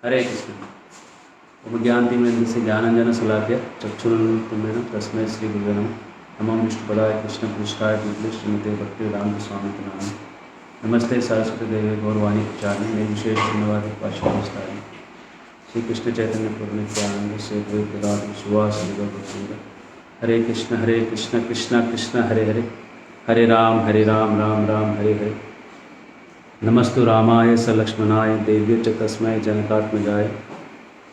हरे कृष्ण। ज्ञानतिमिरन्धस्य से ज्ञानाञ्जनशलाकया चक्षुरुन्मीलितं तस्मै श्रीगुरवे नमः। नमो विष्णुपदाय कृष्णपृष्ठाय भूतले श्रीमते भक्तिवेदान्तस्वामिते नाम। नमस्ते सरस्वती देवे गौरवाणी प्रचारिणे निर्विशेष शून्यवादी पार्श्ववस्थाय श्री कृष्ण चैतन्य प्रभु नित्यानंद से द्वैत सुवास गौरवृंद। हरे कृष्ण कृष्ण कृष्ण हरे हरे, हरे राम राम राम हरे हरे। नमस्तु रामाय स लक्ष्मणाय देव्य च तस्मै जनकात्मजाय।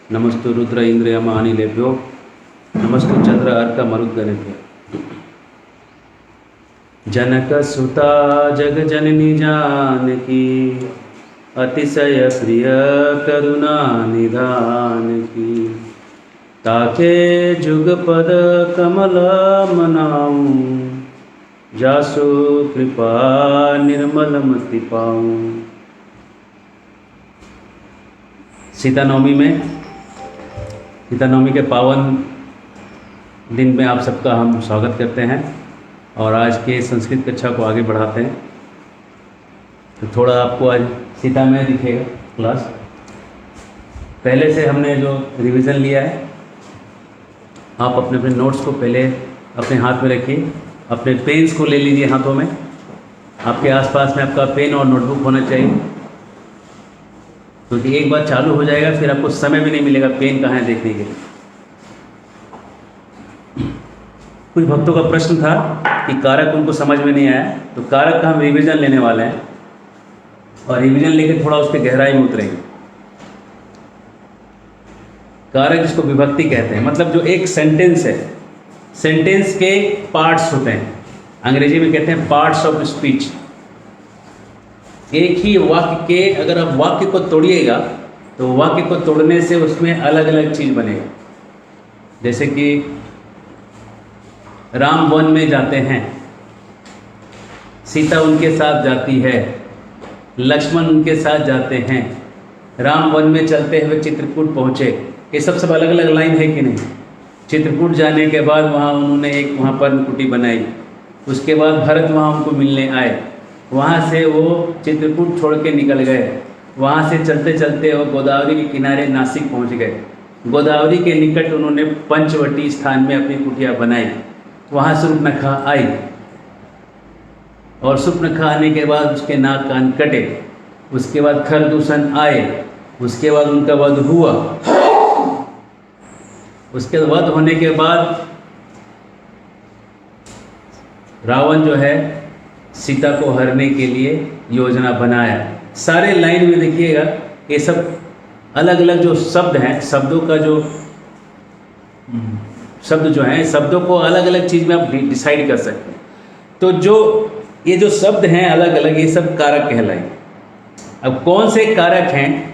नमस्तु रुद्र इंद्र यम अनिलेभ्यो, नमस्तु चंद्र अर्क मरुद्गणेभ्यो। जनक सुता जग जननी जानकी, अतिशय प्रिय करुणा निधान की। ताके जुगपद कमल मनाऊं, जासु कृपा निर्मल मति पाऊं। सीता नवमी के पावन दिन में आप सबका हम स्वागत करते हैं और आज के संस्कृत कक्षा को आगे बढ़ाते हैं। तो थोड़ा आपको आज सीता में दिखेगा क्लास। पहले से हमने जो रिवीजन लिया है, आप अपने अपने नोट्स को पहले अपने हाथ में रखिए, अपने पेन्स को ले लीजिए हाथों में। आपके आसपास में आपका पेन और नोटबुक होना चाहिए, क्योंकि एक बार चालू हो जाएगा फिर आपको समय भी नहीं मिलेगा पेन कहाँ है देखने के लिए। कुछ भक्तों का प्रश्न था कि कारक उनको समझ में नहीं आया, तो कारक का हम रिवीजन लेने वाले हैं और रिवीजन लेकर थोड़ा उस पर गहराई में उतरेंगे। कारक जिसको विभक्ति कहते हैं, मतलब जो एक सेंटेंस है, सेंटेंस के पार्ट्स होते हैं, अंग्रेजी में कहते हैं पार्ट्स ऑफ स्पीच। एक ही वाक्य के अगर आप वाक्य को तोड़िएगा तो वाक्य को तोड़ने से उसमें अलग अलग चीज़ बनेगा। जैसे कि राम वन में जाते हैं, सीता उनके साथ जाती है, लक्ष्मण उनके साथ जाते हैं, राम वन में चलते हुए चित्रकूट पहुँचे। ये सब अलग अलग लाइन है कि नहीं। चित्रकूट जाने के बाद वहाँ उन्होंने एक वहाँ पर कुटी बनाई, उसके बाद भरत वहाँ उनको मिलने आए, वहाँ से वो चित्रकूट छोड़ के निकल गए, वहाँ से चलते चलते वो गोदावरी के किनारे नासिक पहुँच गए। गोदावरी के निकट उन्होंने पंचवटी स्थान में अपनी कुटिया बनाई, वहाँ शूर्पणखा आई और शूर्पणखा आने के बाद उसके नाक कान कटे। उसके बाद खरदूषण आए, उसके बाद उनका वध हुआ। उसके वध होने के बाद रावण जो है सीता को हरने के लिए योजना बनाया। सारे लाइन में देखिएगा, ये सब अलग अलग जो शब्द हैं, शब्दों का जो शब्द जो हैं, शब्दों को अलग अलग चीज़ में आप डिसाइड कर सकते हैं। तो जो ये जो शब्द हैं अलग अलग, ये सब कारक कहलाए। अब कौन से कारक हैं,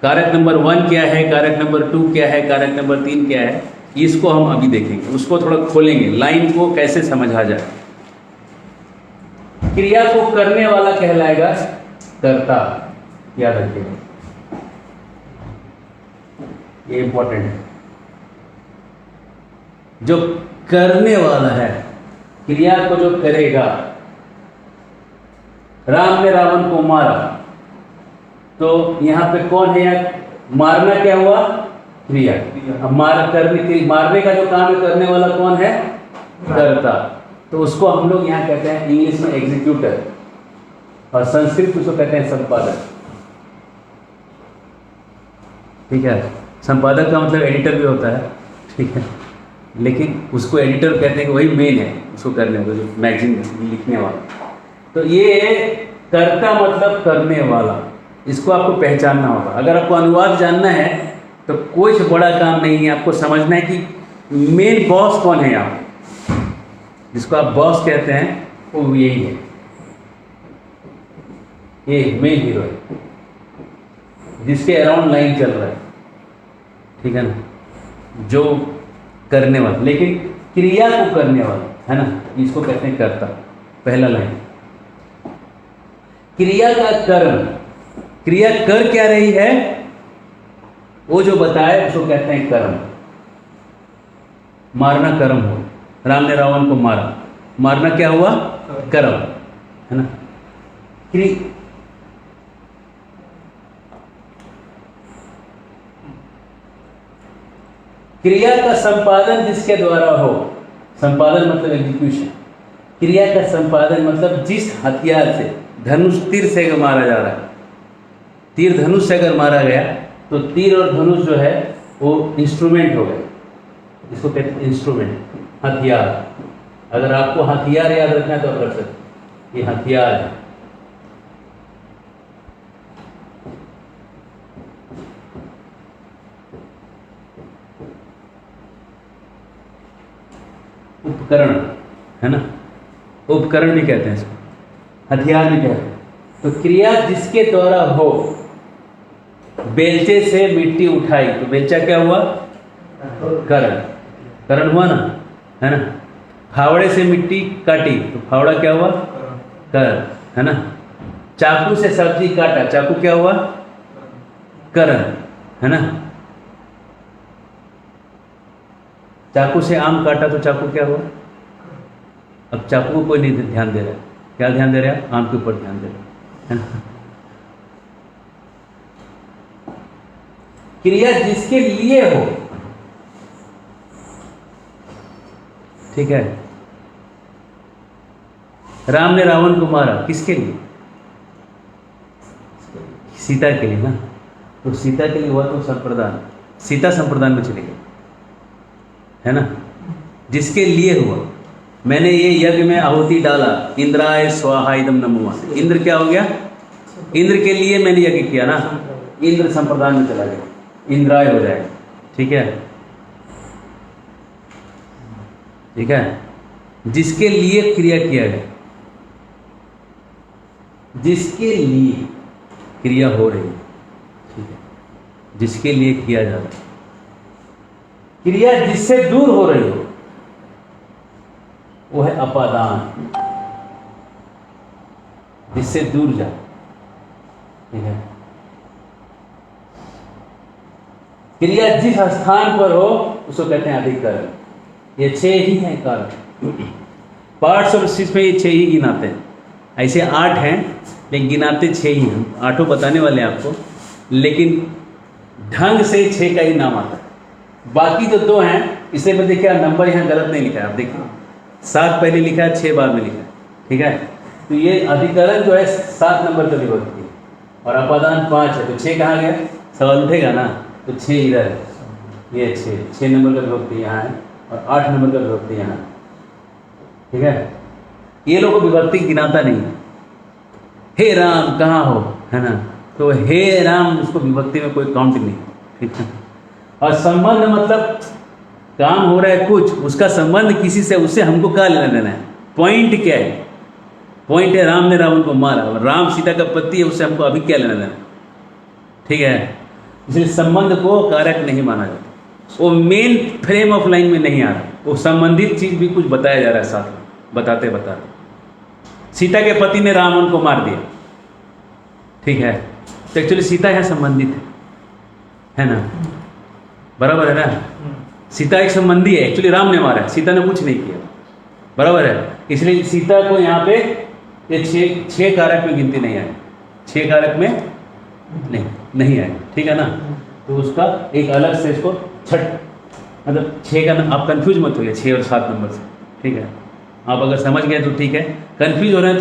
कारक नंबर 1 क्या है, कारक नंबर 2 क्या है, कारक नंबर 3 क्या है, इसको हम अभी देखेंगे। उसको थोड़ा खोलेंगे, लाइन को कैसे समझा जाए। क्रिया को करने वाला कहलाएगा कर्ता, याद रखिएगा, ये इंपॉर्टेंट है। जो करने वाला है, क्रिया को जो करेगा। राम ने रावण को मारा, तो यहाँ पे कौन है यार, मारना क्या हुआ, क्रिया। अब मारने का जो काम है करने वाला कौन है, कर्ता। तो उसको हम लोग यहाँ कहते हैं इंग्लिश में एग्जीक्यूटर और संस्कृत में उसको कहते हैं संपादक। ठीक है, संपादक का मतलब एडिटर भी होता है, ठीक है, लेकिन उसको एडिटर कहते हैं कि वही मेन है उसको करने वाला, जो मैगजीन लिखने वाला। तो ये कर्ता मतलब करने वाला, इसको आपको पहचानना होगा। अगर आपको अनुवाद जानना है तो कोई बड़ा काम नहीं है, आपको समझना है कि मेन बॉस कौन है। आप जिसको आप बॉस कहते हैं वो यही है, ये मेन हीरो है जिसके अराउंड लाइन चल रहा है, ठीक है ना, जो करने वाला, लेकिन क्रिया को करने वाला है ना, इसको कहते हैं कर्ता। पहला लाइन, क्रिया का कर्म, क्रिया कर क्या रही है वो जो बताए उसको कहते हैं कर्म। मारना कर्म हो, राम ने रावण को मारा, मारना क्या हुआ, कर्म, है ना। क्रिया का संपादन जिसके द्वारा हो, संपादन मतलब एग्जीक्यूशन, क्रिया का संपादन मतलब जिस हथियार से, धनुष तीर से अगर मारा जा रहा है, तीर धनुष से अगर मारा गया तो तीर और धनुष जो है वो इंस्ट्रूमेंट हो गए, इसको कहते हैं इंस्ट्रूमेंट, हथियार। अगर आपको हथियार याद रखना है तो आप रख सकते, ये हथियार है। उपकरण है ना, उपकरण भी कहते हैं इसको, हथियार भी कहते हैं। तो क्रिया जिसके द्वारा हो, बेलचे से मिट्टी उठाई तो बेलचा क्या हुआ, करण, करण हुआ ना, है ना। फावड़े से मिट्टी काटी तो फावड़ा क्या हुआ, करण, है ना। चाकू से सब्जी काटा, चाकू क्या हुआ, करण, है ना। चाकू से आम काटा तो चाकू क्या हुआ। अब चाकू को कोई नहीं ध्यान दे रहा है, क्या ध्यान दे रहा है, आम के ऊपर ध्यान दे रहा है। क्रिया जिसके लिए हो, ठीक है। राम ने रावण को मारा, किसके लिए, सीता के लिए ना। तो सीता के लिए हुआ तो संप्रदान, सीता संप्रदान में चली गई, है ना। जिसके लिए हुआ, मैंने ये यज्ञ में आहुति डाला, इंद्राय स्वाहा इदम नमः, इंद्र क्या हो गया, इंद्र के लिए मैंने यज्ञ किया ना, इंद्र संप्रदान में चला गया, इंद्राय हो जाएगा, ठीक है, ठीक है। जिसके लिए क्रिया किया गया, जिसके लिए क्रिया हो रही है, ठीक है, जिसके लिए किया जा रहा है। क्रिया जिससे दूर हो रही हो वो है अपादान, जिससे दूर जा, ठीक है। क्रिया जिस स्थान पर हो उसको कहते हैं अधिकरण। ये 6 ही हैं कारण, पार्ट्स ऑफ स्पीच में ये 6 ही गिनाते हैं, ऐसे 8 हैं लेकिन गिनाते 6 ही हैं। 8 बताने वाले हैं आपको, लेकिन ढंग से 6 का ही नाम आता है। बाकी जो 2 हैं, इसलिए मैं देखिए नंबर यहाँ गलत नहीं लिखा है, आप देखिए 7 पहले लिखा है, 6 बाद में लिखा है, ठीक है। तो ये अधिकरण जो है 7 नंबर का विभक्ति है और अपादान 5 है, तो 6 कहाँ गया, सवाल उठेगा ना। तो 6 इधर है, ये 6 नंबर का विभक्ति यहाँ है और 8 नंबर का विभक्ति यहाँ है, ठीक है। ये लोग विभक्ति गिनाता नहीं है। हे राम कहाँ हो, है ना, तो हे राम उसको विभक्ति में कोई काउंट नहीं, ठीक है। और संबंध मतलब काम हो रहा है कुछ, उसका संबंध किसी से, उससे हमको क्या लेना देना है, पॉइंट क्या है, पॉइंट है राम ने रावण को मारा, राम सीता का पति है, उससे हमको अभी क्या लेना देना, ठीक है। इसलिए संबंध को कारक नहीं माना जाता, वो मेन फ्रेम ऑफ लाइन में नहीं आ रहा, वो संबंधित चीज भी कुछ बताया जा रहा है साथ में, बताते बताते। सीता के पति ने रावण को मार दिया, ठीक है, तो एक्चुअली सीता यहाँ संबंधित है ना, बराबर है ना। सीता एक संबंधी है, एक्चुअली राम ने मारा है, सीता ने कुछ नहीं किया, बराबर है। इसलिए सीता को यहाँ पे ये 6 कारक में गिनती नहीं आए, 6 कारक में नहीं आए, ठीक है ना। तो उसका एक अलग से इसको छठ, मतलब 6 का आप कंफ्यूज मत होइए 6 और 7 नंबर से, ठीक है। आप अगर समझ गए तो ठीक है, कंफ्यूज हो रहे हैं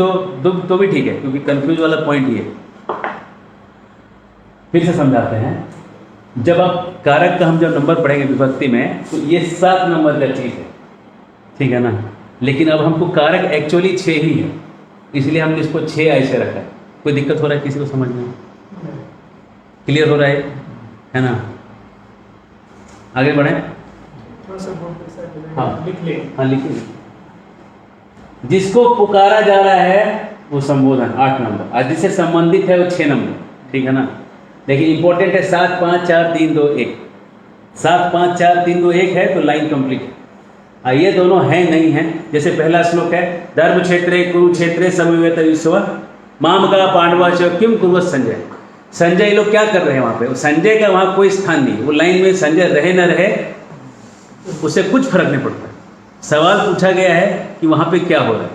तो भी ठीक है, क्योंकि कंफ्यूज वाला पॉइंट ये। फिर से समझाते हैं, जब आप कारक का हम जब नंबर पढ़ेंगे विभक्ति में, तो ये 7 नंबर का चीज है, ठीक है ना। लेकिन अब हमको कारक एक्चुअली 6 ही है, इसलिए हमने इसको 6 ऐसे रखा है। कोई दिक्कत हो रहा है किसी को समझने में, क्लियर हो रहा है ना। आगे बढ़े, हाँ लिखिए। जिसको पुकारा जा रहा है वो संबोधन 8 नंबर, और जिससे संबंधित है वो 6 नंबर, ठीक है ना। लेकिन इंपॉर्टेंट है 7 5 4 3 2 1, 7 5 4 3 2 1 है तो लाइन कंप्लीट है। ये दोनों है नहीं है, जैसे पहला श्लोक है, धर्म क्षेत्रे कुरुक्षेत्रे समवेत विश्व माम का पांडवा च किम कुर्वत संजय। संजय लोग क्या कर रहे हैं वहाँ पे, संजय का वहाँ कोई स्थान नहीं, वो लाइन में संजय रहे न रहे उससे कुछ फर्क नहीं पड़ता। सवाल पूछा गया है कि वहाँ पे क्या हो रहा है,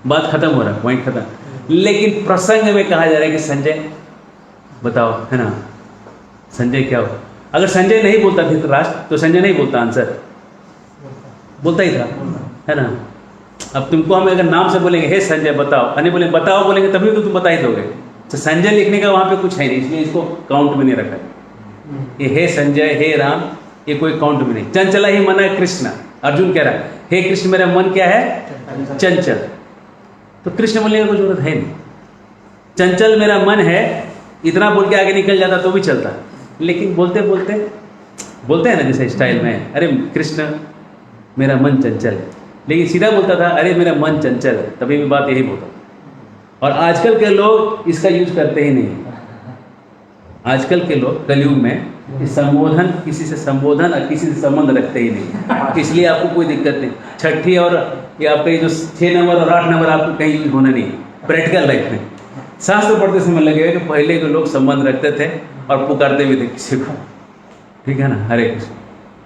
बात खत्म हो रहा है, पॉइंट खत्म। लेकिन प्रसंग में कहा जा रहा है कि संजय बताओ, है ना, संजय क्या हो। अगर संजय नहीं बोलता धृतराष्ट्र तो संजय नहीं बोलता आंसर, बोलता ही था, है ना। अब तुमको हम अगर नाम से बोलेंगे हे संजय बताओ, नहीं बोलेंगे बताओ बोलेंगे तभी तो तुम बता ही दोगे। तो संजय लिखने का वहाँ पे कुछ है नहीं, इसलिए इसको काउंट में नहीं रखा है। ये हे संजय हे राम ये कोई काउंट में नहीं। चंचला ही मन है कृष्ण, अर्जुन कह रहा है हे कृष्ण मेरा मन क्या है चंचल, तो कृष्ण बोलने की कोई जरूरत है नहीं। चंचल मेरा मन है इतना बोल के आगे निकल जाता तो भी चलता, लेकिन बोलते बोलते बोलते हैं ना जैसे स्टाइल में, अरे कृष्ण मेरा मन चंचल है, लेकिन सीधा बोलता था अरे मेरा मन चंचल है, तभी भी बात यही बोलता। और आजकल के लोग इसका यूज करते ही नहीं। आजकल के लोग कलयुग में संबोधन किसी से संबोधन और किसी से संबंध रखते ही नहीं, इसलिए आपको कोई दिक्कत नहीं। छठी और ये आपका ये जो 6 नंबर और 8 नंबर आपको कहीं यूज होना नहीं। प्रैक्टिकल लाइफ में शास्त्र पढ़ते समय लगेगा कि पहले के लोग संबंध रखते थे और पुकारते भी थे किसी को, ठीक है ना। हरे कृष्ण,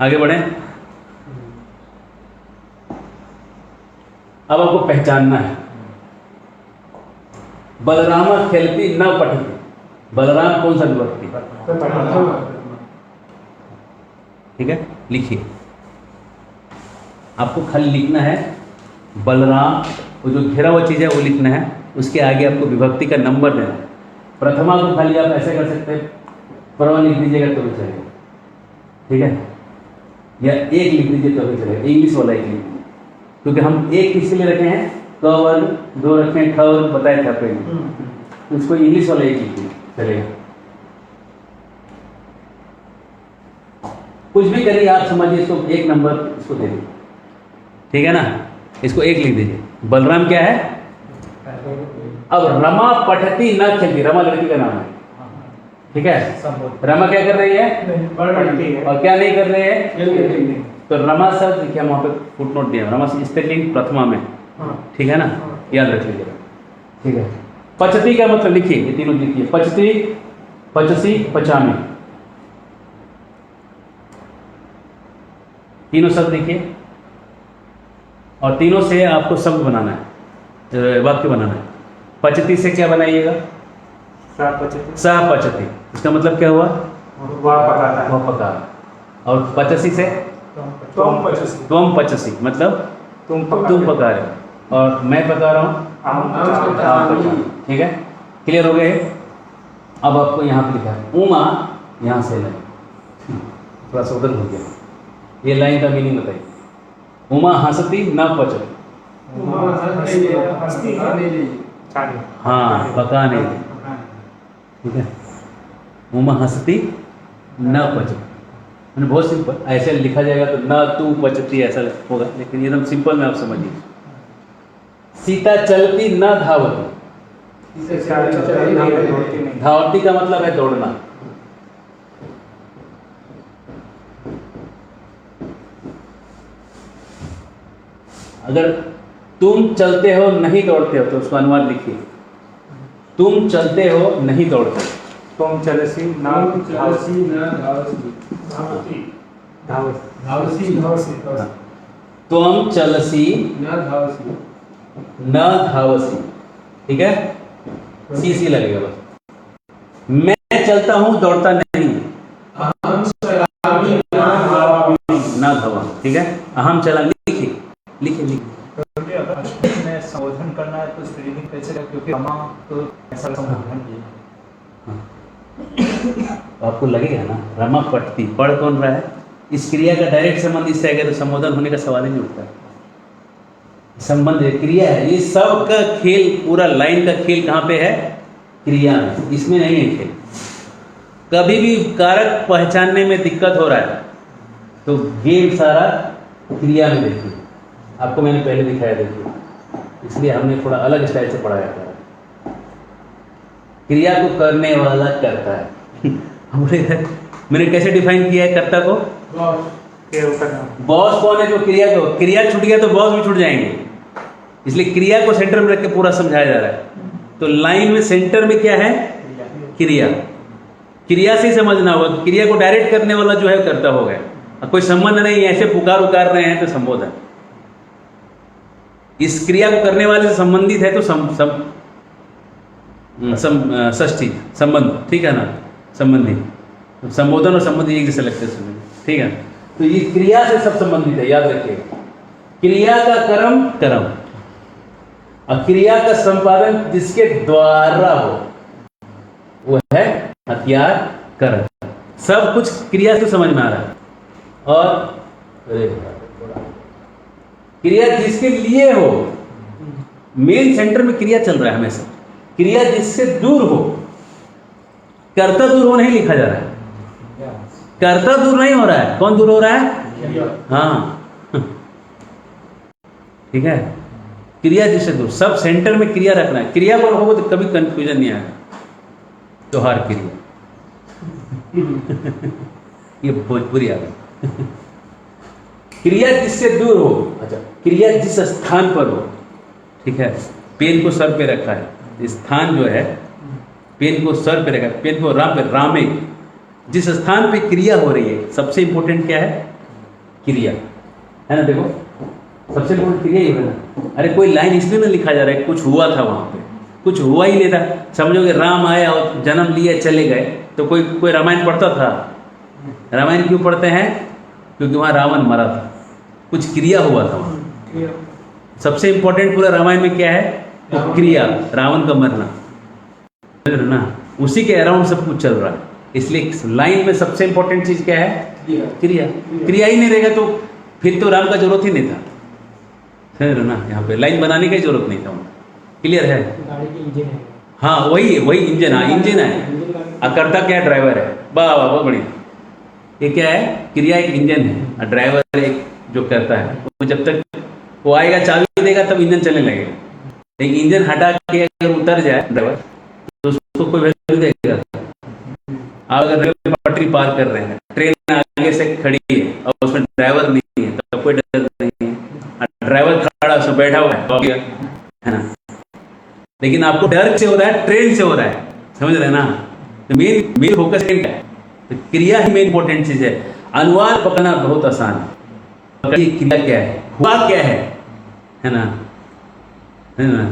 आगे बढ़े। अब आपको पहचानना है। बलराम खेलती न पठती, बलराम कौन सा विभक्ति, ठीक है। लिखिए, आपको खाली लिखना है बलराम, वो जो घेरा हुआ चीज़ है वो लिखना है, उसके आगे आपको विभक्ति का नंबर देना है। प्रथमा को खाली आप ऐसे कर सकते हैं, प्रथमा लिख दीजिएगा तो भी चलेगा, ठीक है, या एक लिख दीजिए तो भी चलेगा, इंग्लिश वाला एक लिख दीजिए, क्योंकि हम एक किसके लिए रखे हैं, क वर्ग, 2 रखे हैं, ख वर्ग बताया था पहले, उसको इंग्लिश वाला एक लिख दीजिए चलेगा। कुछ भी करिए आप समझिए, इसको एक नंबर इसको दे दीजिए, ठीक है ना। इसको एक लिख दीजिए। बलराम क्या है। अब रमा पठती न खेलती, रमा लड़की का नाम है, ठीक है। रमा क्या कर रही है और क्या नहीं कर रही है, तो रमा शब्द देखिए हम वहाँ पे फुटनोट दिया, रमा स्पेलिंग प्रथमा में, ठीक है ना, याद रख लीजिएगा, ठीक है। पचती का मतलब लिखिए, ये तीनों लिखिए, पचती, पचसी, पचामी, तीनों शब्द लिखिए और तीनों से आपको शब्द बनाना है, वाक्य बनाना है। पचती से क्या बनाइएगा, सह पचती, इसका मतलब क्या हुआ, वह पका। और पचसी से तुम पचसी, मतलब तुम पका रहे हो और मैं पका रहा हूँ, ठीक है। क्लियर हो गए। अब आपको यहाँ पे लिखा है उमा, यहाँ से लाइन थोड़ा सा उधर हो गया, ये लाइन का मीनिंग बताइए। उमा हंसती न पचती, हाँ पका नहीं, ठीक है। उमा हंसती न पचती, मैंने बहुत सिंपल, ऐसे लिखा जाएगा तो न तू पचती ऐसा होगा, लेकिन एकदम सिंपल में आप समझिए। सीता चलती न धावती, धावती का मतलब है दौड़ना। अगर तुम चलते हो नहीं दौड़ते हो तो उसका अनुवाद लिखिए, तुम चलते हो नहीं दौड़ते, तुम चलसी न तुम चलसी न धावसी, ठीक है, सी लगेगा बस। मैं चलता हूं दौड़ता नहीं, ना धावा, ठीक है। अहम चला, लिखिए लिखिए लिखिए। में संबोधन करना है तो स्त्रीलिंग कैसे करें, क्योंकि रमा तो ऐसा संबोधन किया। तो आपको लगेगा ना रमा पटती, पढ़ कौन रहा है, इस क्रिया का डायरेक्ट संबंध इससे अगर तो संबोधन होने का सवाल ही नहीं उठता। संबंध है, क्रिया है, ये सब का खेल, पूरा लाइन का खेल कहाँ पे है, क्रिया में, इसमें नहीं है खेल। कभी भी कारक पहचानने में दिक्कत हो रहा है तो गेम सारा क्रिया में देखिए, आपको मैंने पहले दिखाया, देखिए, इसलिए हमने थोड़ा अलग स्टाइल से पढ़ाया था। क्रिया को करने वाला करता है। मैंने कैसे डिफाइन किया है कर्ता को, बॉस कौन है जो क्रिया को, क्रिया छूट गया तो बॉस भी छूट जाएंगे, इसलिए क्रिया को सेंटर में रख के पूरा समझाया जा रहा है। तो लाइन में सेंटर में क्या है, क्रिया, क्रिया से समझना होगा। क्रिया को डायरेक्ट करने वाला जो है कर्ता हो गया, कोई संबंध नहीं, ऐसे पुकार उकार रहे हैं तो संबोधन। इस क्रिया को करने वाले से संबंधित है तो षष्ठी संबंध, ठीक है ना, संबंधी। तो संबोधन और संबंधी एक जैसे लगते सुनने, ठीक है। तो ये क्रिया से सब संबंधित है, याद रखिएगा। क्रिया का कर्म कर्म, और क्रिया का संपादन जिसके द्वारा हो वो है हथियार कर्म। सब कुछ क्रिया से समझ में आ रहा है। और क्रिया जिसके लिए हो, मेन सेंटर में क्रिया चल रहा है हमेशा। क्रिया जिससे दूर हो, कर्ता दूर हो नहीं लिखा जा रहा है, कर्ता दूर नहीं हो रहा है। कौन दूर हो रहा है? हाँ ठीक है। क्रिया जिससे दूर, सब सेंटर में क्रिया रखना है। क्रिया पर हो तो कभी कंफ्यूजन नहीं आएगा। त्योहार क्रिया ये भोजपुरी आ गई। क्रिया जिससे दूर हो, अच्छा, क्रिया जिस स्थान पर हो, ठीक है। पेन को सर पे रखा है, स्थान जो है पेन को सर पे रखा है, पेन को राम पे, रामे, जिस स्थान पे क्रिया हो रही है, सबसे इंपॉर्टेंट क्या है? क्रिया है ना। देखो सबसे इंपॉर्टेंट क्रिया ही है ना। अरे कोई लाइन इसलिए ना लिखा जा रहा है, कुछ हुआ था वहां पे, कुछ हुआ ही नहीं था। समझोगे राम आया और जन्म लिए चले गए, तो कोई रामायण पढ़ता था? रामायण क्यों पढ़ते हैं? क्योंकि वहां रावण मरा था, कुछ क्रिया हुआ था वहां। सबसे इंपॉर्टेंट पूरा रामायण में क्या है? तो क्रिया, रावण का मरना ना, उसी के अराउंड सब कुछ चल रहा है। इसलिए लाइन में सबसे इंपॉर्टेंट चीज क्या है? क्रिया। क्रिया ही नहीं रहेगा तो फिर तो राम का जरूरत ही नहीं था, है ना। यहाँ पे लाइन बनाने की जरूरत नहीं था। क्लियर है? गाड़ी की इंजन है। हाँ वही इंजन। हाँ इंजन है। अकर्ता क्या? ड्राइवर है। वाह वाह, बहुत बढ़िया। ये क्या है? क्रिया एक इंजन है, और ड्राइवर एक जो करता है। वो जब तक वो आएगा चाबी देगा तब इंजन चलने लगेगा। लेकिन इंजन हटा के अगर उतर जाए ड्राइवर तो उसको कोई वैल्यू देगा? आप अगर रेल पटरी पार कर रहे हैं, ट्रेन आगे से खड़ी है और उसमें ड्राइवर नहीं है, तब कोई डर नहीं है। ड्राइवर खड़ा उसमें बैठा हुआ है ना। लेकिन आपको डर से हो रहा है, ट्रेन से हो रहा है, समझ रहे हैं ना। तो मेन फोकस क्या है? तो क्रिया ही मेन इंपॉर्टेंट चीज है। अनुवाद पकड़ना बहुत आसान है। पकड़िए क्रिया क्या है, हुआ क्या है ना, है ना।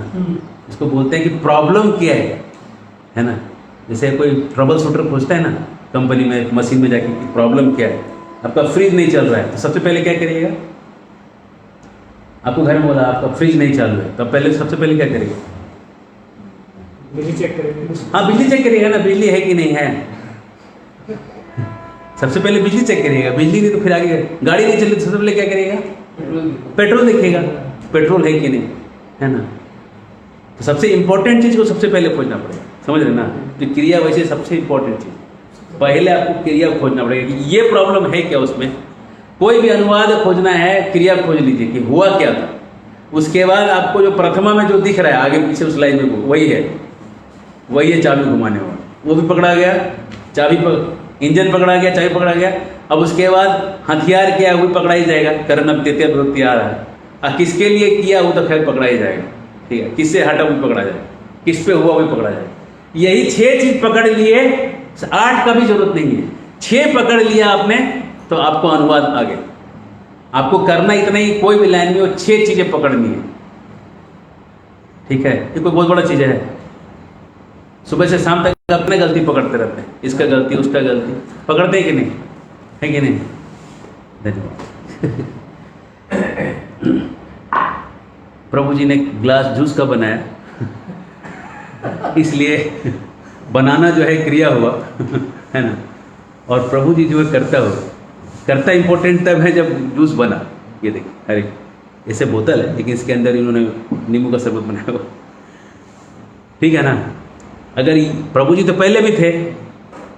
इसको बोलते हैं कि प्रॉब्लम क्या है ना। जैसे कोई ट्रबल शूटर पूछता है ना कंपनी में, मशीन में जाके कि प्रॉब्लम क्या है। आपका फ्रिज नहीं चल रहा है, तो सबसे पहले क्या करिएगा? आपको घर में बोला आपका फ्रिज नहीं चालू है, तो पहले सबसे पहले क्या करिएगा? बिजली चेक करेंगे। हाँ बिजली चेक करिएगा ना, बिजली है कि नहीं है। सबसे पहले बिजली चेक करिएगा। बिजली नहीं तो फिर आगे गाड़ी नहीं चली तो सबसे पहले क्या करिएगा? पेट्रोल देखिएगा, पेट्रोल है कि नहीं, है ना। तो सबसे इंपॉर्टेंट चीज को सबसे पहले खोजना पड़ेगा, समझ रहे ना। तो क्रिया वैसे सबसे इंपॉर्टेंट चीज, पहले आपको क्रिया खोजना पड़ेगा कि ये प्रॉब्लम है क्या। उसमें कोई भी अनुवाद खोजना है, क्रिया खोज लीजिए कि हुआ क्या था। उसके बाद आपको जो प्रथमा में जो दिख रहा है आगे पीछे उस लाइन में, वही है चाबी घुमाने वाला। वो भी पकड़ा गया, चाबी इंजन पकड़ा गया, चाबी पकड़ा गया। अब उसके बाद हथियार क्या है वो भी पकड़ा ही जाएगा। करण अब द्वितीय विभक्ति आ रहा है, और किसके लिए किया वो तो खैर पकड़ा ही जाएगा, ठीक है। किससे हटा वो भी पकड़ा जाएगा, किस पे हुआ वो भी पकड़ा जाएगा। यही 6 चीज पकड़ लिए, 8 का भी जरूरत नहीं है। 6 पकड़ लिया आपने तो आपको अनुवाद आ गया। आपको करना इतना ही, कोई भी लाइन में वो 6 चीजें पकड़नी है, ठीक है। ये कोई बहुत बड़ा चीज है। सुबह से शाम तक अपने गलती पकड़ते रहते हैं, इसका गलती उसका गलती, पकड़ते हैं कि नहीं, है कि नहीं। धन्यवाद। प्रभु जी ने ग्लास जूस का बनाया, इसलिए बनाना जो है क्रिया हुआ, है ना। और प्रभु जी जो है करता इंपॉर्टेंट तब है जब जूस बना। ये देखिए, अरे ऐसे बोतल है लेकिन इसके अंदर इन्होंने नींबू का शरबत बनाया हुआ, ठीक है ना। अगर प्रभु जी तो पहले भी थे,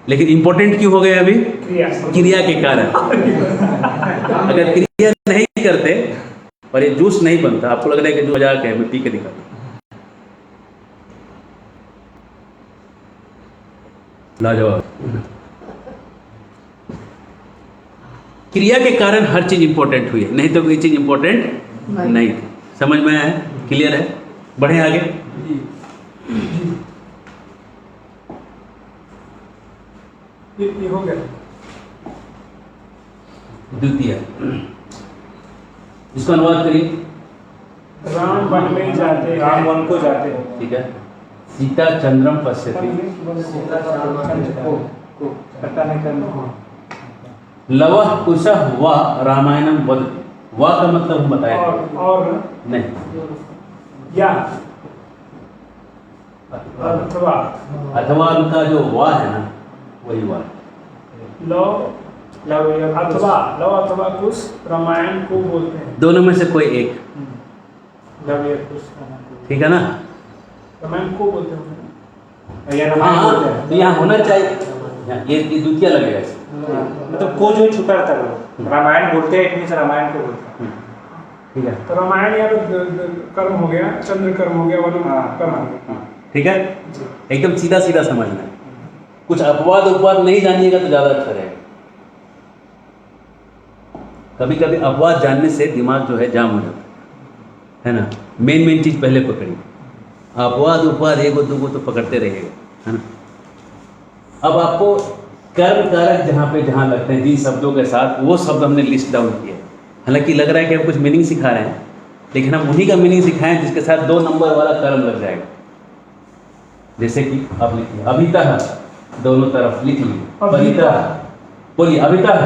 लेकिन इंपॉर्टेंट क्यों हो गए अभी? क्रिया के कारण। अगर क्रिया नहीं करते और ये जूस नहीं बनता, आपको लग रहा है कि जो मजाक है, मैं पी के दिखाता हूं। लाजवाब। क्रिया के कारण हर चीज इंपॉर्टेंट हुई है, नहीं तो कोई चीज इंपॉर्टेंट नहीं थी। समझ में आया? क्लियर है? बढ़े आगे। ये हो गया। द्वितीय, इसको अनुवाद करिए। राम वन में जाते, राम वन को जाते, ठीक है। सीता चंद्रम पश्यति, को कटाने कर्म लवः कुशः वा रामायणम वदति। वा का मतलब हम बताए और नहीं, या अथवा अथवा उनका जो वा है ना वही वा। अथवा कुश रामायण को बोलते हैं। दोनों में से कोई एक, लव या कुश ठीक है ना। रामायण को बोलते हैं। हाँ, तो यहाँ होना चाहिए, ये द्वितीय लगेगा इसमें। मतलब को जो छुपा रहता है रामायण बोलते हैं, इट मींस रामायण को बोलते हैं। ठीक है, तो रामायण या तो कर्म हो गया, चंद्र कर्म हो गया, वन कर्म हो गया। ठीक है, एकदम सीधा सीधा समझना है। कुछ अपवाद उपवाद नहीं जानिएगा तो ज़्यादा अच्छा रहेगा। कभी कभी अपवाद जानने से दिमाग जो है जाम हो जाता है ना। मेन चीज़ पहले पकड़िए, अपवाद उपवाद एक दो को तो पकड़ते रहेगा, है ना। अब आपको कर्म कारक जहाँ लगते हैं जिन शब्दों के साथ, वो शब्द हमने लिस्ट डाउन किया। हालांकि लग रहा है कि हम कुछ मीनिंग सिखा रहे हैं, लेकिन हम उन्हीं का मीनिंग सिखाएं जिसके साथ 2 नंबर वाला कर्म लग जाएगा। जैसे कि आप लिखिए अभितः, दोनों तरफ लिख लीजिए। परितः, बोलिए अभितः,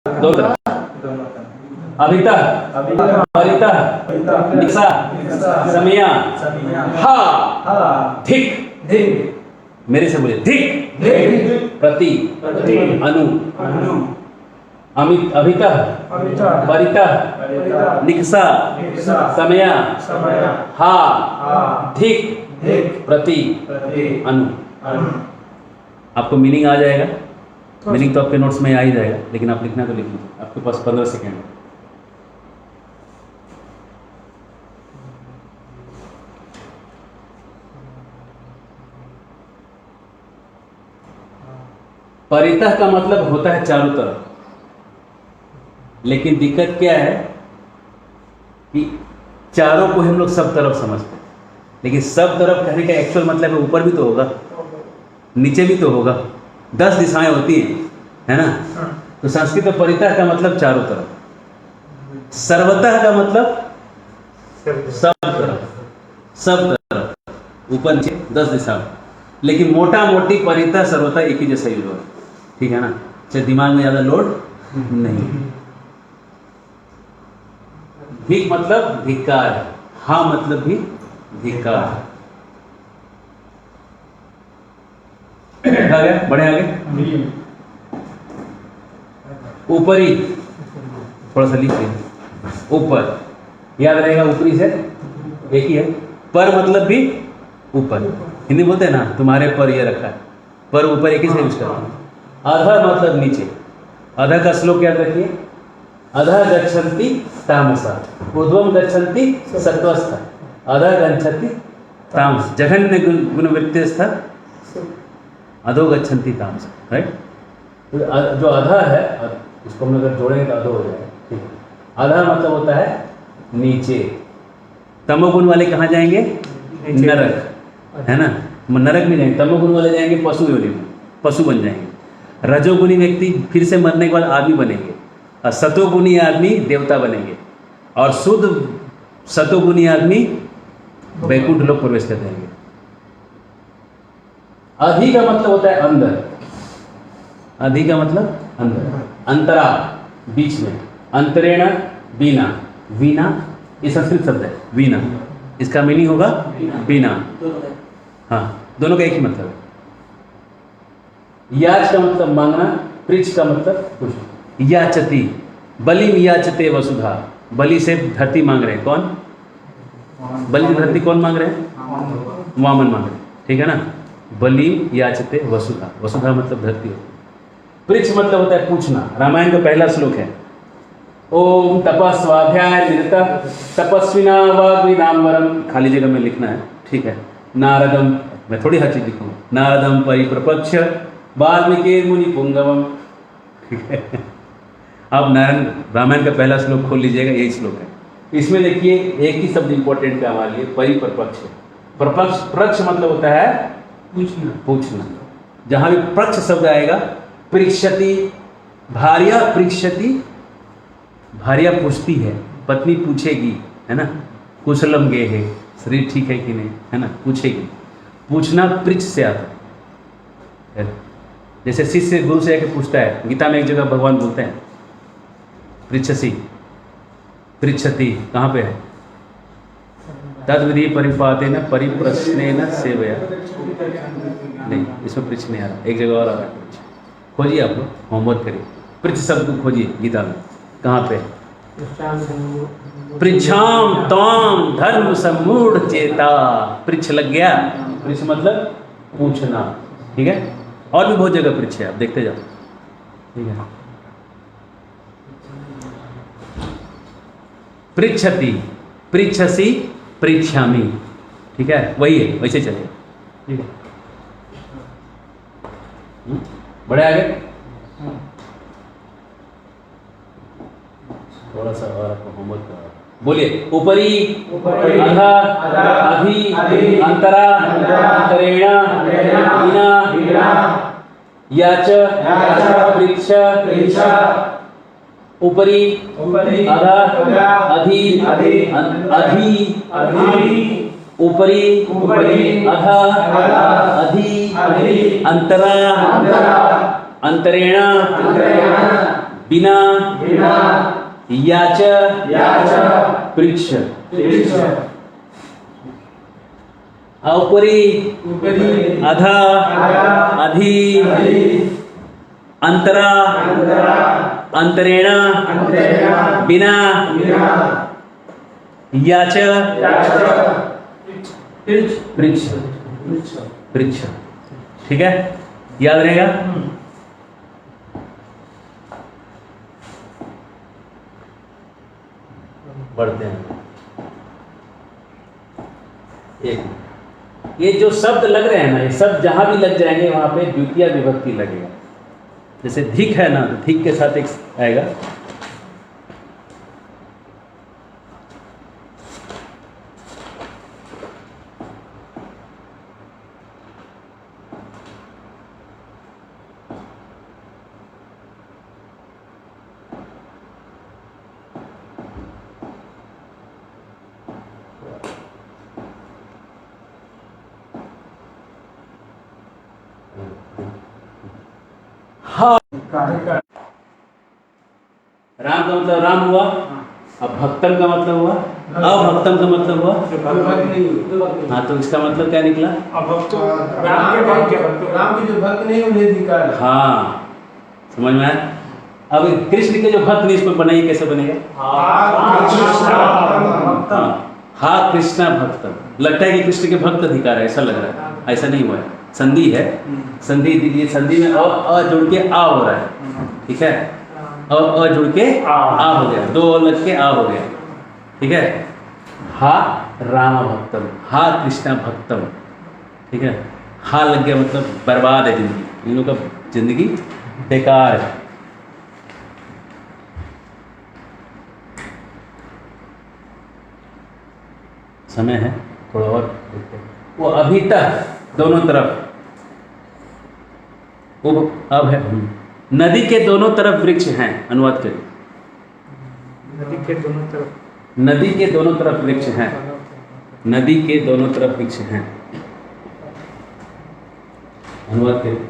दो तरफ, अभितः, परितः, निक्षा, समया, हा, धिक, मेरे से बोलिए धिक, प्रति, अनु, अमित, अभितः, परितः, निक्षा, समया, हा, धिक, प्रति, अनु। आपको मीनिंग आ जाएगा। मीनिंग तो आपके नोट्स में आ ही जाएगा, लेकिन आप लिखना तो लिख लीजिए, आपके पास 15 सेकेंड है। परितः का मतलब होता है चारों तरफ, लेकिन दिक्कत क्या है कि चारों को हम लोग सब तरफ समझते हैं, लेकिन सब तरफ कहने का एक्चुअल मतलब है ऊपर भी तो होगा, नीचे भी तो होगा, 10 दिशाएं होती हैं, है ना। तो संस्कृत में परितः का मतलब चारों तरफ, सर्वतः का मतलब सब तरफ, ऊपर नीचे 10 दिशाएं, लेकिन मोटा मोटी परितः सर्वतः एक ही जैसा यूज होगा, ठीक है ना। चाहे दिमाग में ज़्यादा लोड नहीं। धिक मतलब धिक्कार, हाँ मतलब भी धिक्कार। आ गया, बढ़े आगे। ऊपरी, थोड़ा सा लिखिए, ऊपर याद रहेगा, ऊपरी से एक ही है। पर मतलब भी ऊपर, हिंदी बोलते हैं ना, तुम्हारे पर ये रखा है, पर ऊपर एक ही से यूज करते हैं। अधः मतलब नीचे, अधः का श्लोक याद रखिए, अधः गच्छन्ति तामसा, ऊर्ध्वं गच्छन्ति सत्त्वस्थ, अधः गच्छन्ति तामस, जघन्य गुणवृत्तिस्थ, अधो गच्छन्ति तामस, राइट। जो अधः है उसको हम अगर जोड़ेंगे तो अधो हो जाएगा, ठीक है। अधः मतलब होता है नीचे। तमोगुण वाले कहाँ जाएंगे? नरक, है ना। नरक में जाएंगे। तमोगुण वाले जाएंगे पशु योनि में, पशु बन जाएंगे। रजोगुणी व्यक्ति फिर से मरने के बाद आदमी बनेंगे, और सतोगुणी आदमी देवता बनेंगे, और शुद्ध सतोगुणी आदमी वैकुंठ लोक प्रवेश कर जाएंगे। अधि का मतलब होता है अंदर, अधि का मतलब अंदर, अंतरा बीच में, अंतरेण बीना, वीणा ये संस्कृत शब्द है, वीणा, इसका मीनिंग होगा बीना। हाँ, दोनों का एक ही मतलब है। याच का मतलब मांगना, पृच्छ का मतलब कुछ। याचती, बलिम याचते वसुधा, बलि से धरती मांग रहे हैं। कौन? बलि से धरती कौन मांग रहे हैं? वामन मांग रहे हैं, ठीक है ना। बलिम याचते वसुधा, वसुधा मतलब धरती होती है। पृच्छ मतलब होता है पूछना। रामायण का पहला श्लोक है, ओम तपस्वाध्याय निरत तपस्विना वाग्विनाम्बरम, खाली जगह में लिखना है, ठीक है। नारदम, मैं थोड़ी हर चीज लिखूंगा, नारदम परिप्रपक्ष वाल्मीकि मुनि पुंगवम, ठीक है। अब नारायण रामायण का पहला श्लोक खोल लीजिएगा, यही श्लोक है। इसमें देखिए एक ही शब्द इंपॉर्टेंट है हमारे लिए, परिप्रपक्ष। प्रपक्ष, प्रक्ष मतलब होता है पूछना, पूछना। जहां भी प्रक्ष शब्द आएगा, पृक्षति, भार्या पृक्षति, भार्या पूछती है, पत्नी पूछेगी, है ना। कुशलम गे है, शरीर ठीक है कि नहीं, है ना, पूछेगी। पूछना पृच्छ से आता है। जैसे शिष्य गुरु से आके पूछता है, गीता में एक जगह भगवान बोलते हैं पृच्छसी पृच्छति, कहाँ पे है? तद विधि परिपातेन परिप्रश्नेन सेवया। नहीं, इसमें पृच्छ नहीं आ रहा, एक जगह और आ रहा है पृच्छ। खोजिए आप लोग, होमवर्क करिए, पृच्छ शब्द को खोजिए गीता में, कहाँ पे? पृच्छाम त्वाम धर्म सम्मूढ़ चेता। पृच्छ लग गया, पृच्छ मतलब पूछना, ठीक है। और भी बहुत जगह पृच्छ है, आप देखते जाओ, ठीक है। पृच्छति, पृच्छसि, पृच्छामि, ठीक है, वही है, वैसे चलेगा, ठीक है। बड़े आगे थोड़ा सा और आपको होमवर्क करा, बोलिए। ऊपरी, अधः, अधि, अंतरा, अंतरेण, बिना, याच, पृच्छ, ऊपरी, अधः, अधि, ऊपरी, अधः, अधि, अंतरा, अंतरेण, बिना, याच, पृच्छ। ऊपरी, अधः, अधि, अंतरा, अंतरेण, बिना, याच, पृच्छ, पृच्छ, ठीक है, याद रहेगा। बढ़ते हैं एक, ये जो शब्द लग रहे हैं ना, ये सब जहां भी लग जाएंगे वहां पे द्वितीय विभक्ति लगेगा। जैसे धिक है ना, तो धिक के साथ एक आएगा राम का मतलब राम हुआ, अब भक्तम का मतलब हुआ, अभक्तम का मतलब हुआ। हाँ, तो इसका मतलब क्या निकला? राम के जो भक्त नहीं उन्हें धिक्कार। हाँ, समझ में आया। अब कृष्ण के जो भक्त नहीं, इसमें बनाइए, कैसे बनेगा? हाँ, कृष्णा भक्तम। लगता है कि कृष्ण के भक्त अधिकार है, ऐसा लग रहा है, ऐसा नहीं हुआ है, संधि है। संधि दीजिए, संधि में अ जुड़ के आ हो रहा है, ठीक है, अ जुड़ के आ हो गया, दो लग के आ हो गया, ठीक है। हा राम भक्तम, हा कृष्णा भक्तम, ठीक है। हा लग गया मतलब बर्बाद है जिंदगी, इन लोगों का जिंदगी बेकार है। समय है थोड़ा और देखते हैं। वो अभी तक दोनों तरफ, वो अब है नदी के दोनों तरफ वृक्ष हैं। अनुवाद करिए। नदी के दोनों तरफ, नदी के दोनों तरफ वृक्ष हैं, नदी के दोनों तरफ वृक्ष हैं। अनुवाद करिए।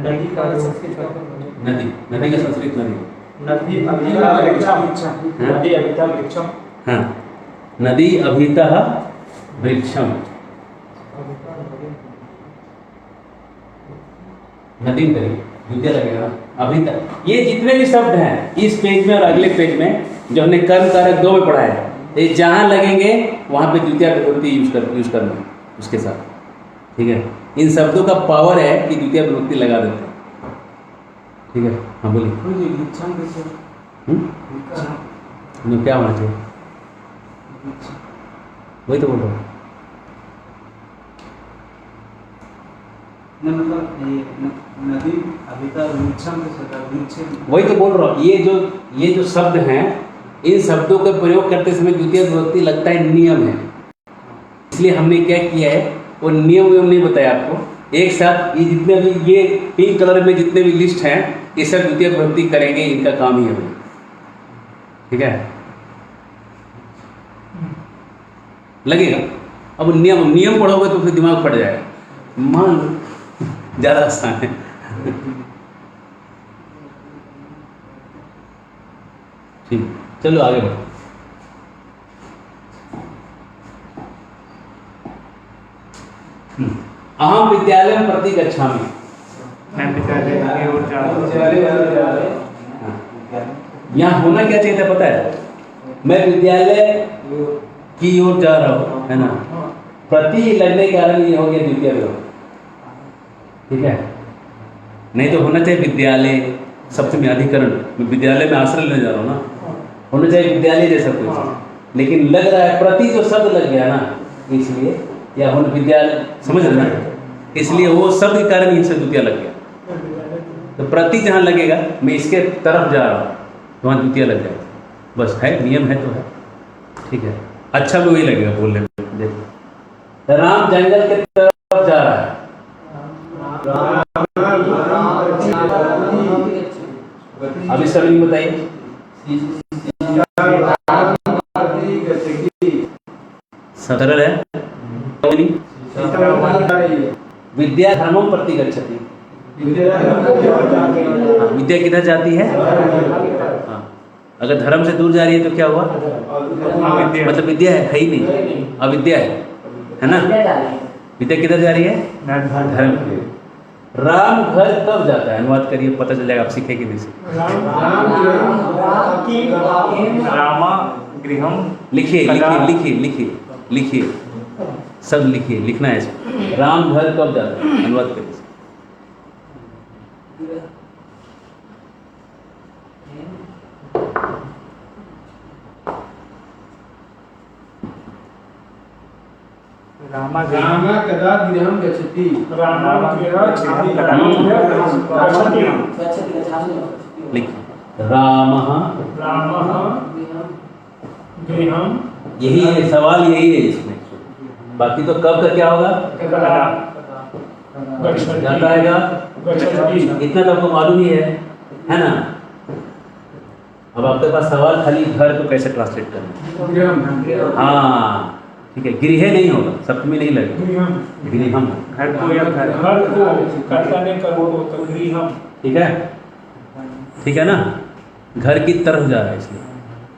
नदी का संस्कृत नदी, नदी का संस्कृत नदी, नदी अभिता वृक्षम, नदी अभिता वृक्षम। हाँ, नदी अभितः वृक्षम, नदी करिए, द्वितीय लगेगा ना। अभी तक ये जितने भी शब्द हैं इस पेज में और अगले पेज में, जो हमने कर्म कारक 2 में पढ़ा है, ये जहाँ लगेंगे वहाँ पे द्वितीय विभक्ति यूज करना उसके साथ, ठीक है। इन शब्दों का पावर है कि द्वितीय विभक्ति लगा देते हैं, ठीक है। हाँ बोलिए। क्या होना चाहिए? वही तो बोल रहा हूँ। नदी अभिता वृक्षम, वही तो बोल रहा हूँ। ये जो शब्द हैं, इन शब्दों का प्रयोग करते समय द्वितीय विभक्ति लगता है नियम है, इसलिए हमने क्या किया है, वो नियम नहीं बताया आपको। एक साथ ये जितने भी ये पिंक कलर में जितने भी लिस्ट हैं, ये सब द्वितीय विभक्ति करेंगे, इनका काम ही है, ठीक है, लगेगा। अब नियम पढ़ोगे तो फिर दिमाग फट जाएगा, मान लो, ज़्यादा आसान है। ठीक, चलो आगे बढ़ो। अहम विद्यालय प्रति गच्छामि। मैं विद्यालय की ओर जा रहा हूँ। यहाँ होना क्या चाहिए था पता है? मैं विद्यालय की ओर जा रहा हूँ, है ना? प्रति लगने के कारण ये हो गया द्वितीय विभक्ति, ठीक है? नहीं तो होना चाहिए विद्यालय सप्तमी अधिकरण, मैं विद्यालय में आश्रय लेने जा रहा हूँ ना, होना चाहिए विद्यालय जैसा कुछ, लेकिन लग रहा है प्रति जो शब्द लग गया ना, इसलिए या होना विद्यालय, समझ रहे ना? इसलिए वो शब्द के कारण इनसे द्वितीय लग गया। तो प्रति जहाँ लगेगा, मैं इसके तरफ जा रहा हूँ, वहाँ द्वितीय लग जाएगा। बस है, नियम है तो है, ठीक है? अच्छा भी वही लगेगा बोलने में। देखो, राम जंगल के तरफ जा रहा है। अब इसका मीनिंग बताइए। सरल है। विद्या धर्मम प्रति गच्छति। विद्या किधर जाती है? हाँ, अगर धर्म से दूर जा रही है तो क्या हुआ? मतलब विद्या है ही नहीं, अविद्या है ना? विद्या किधर जा रही है? धर्म की। राम घर कब जाता है? अनुवाद करिए, पता चल जाएगा, आप सीखेंगे नहीं से। रामा गृहम। लिखिए लिखिए लिखिए लिखिए लिखिए, सब लिखिए, लिखना है इसको। राम घर कब जाता है? अनुवाद करिए। रामा कदा गृहं गच्छति। लिखिए रामः गृहम। यही है सवाल, यही है इसमें। बाकी तो कब का क्या होगा? जाता है क्या? इतना तो आपको मालूम ही है ना? अब आपके पास सवाल खाली घर को कैसे ट्रांसलेट करना है। हाँ ठीक है, गृह नहीं होगा, सप्तमी नहीं लगेगा, गृहम। घर को या घर को कर्ता ने करो तो गृहम। ठीक है, ठीक है ना? घर की तरफ जा रहा है, इसलिए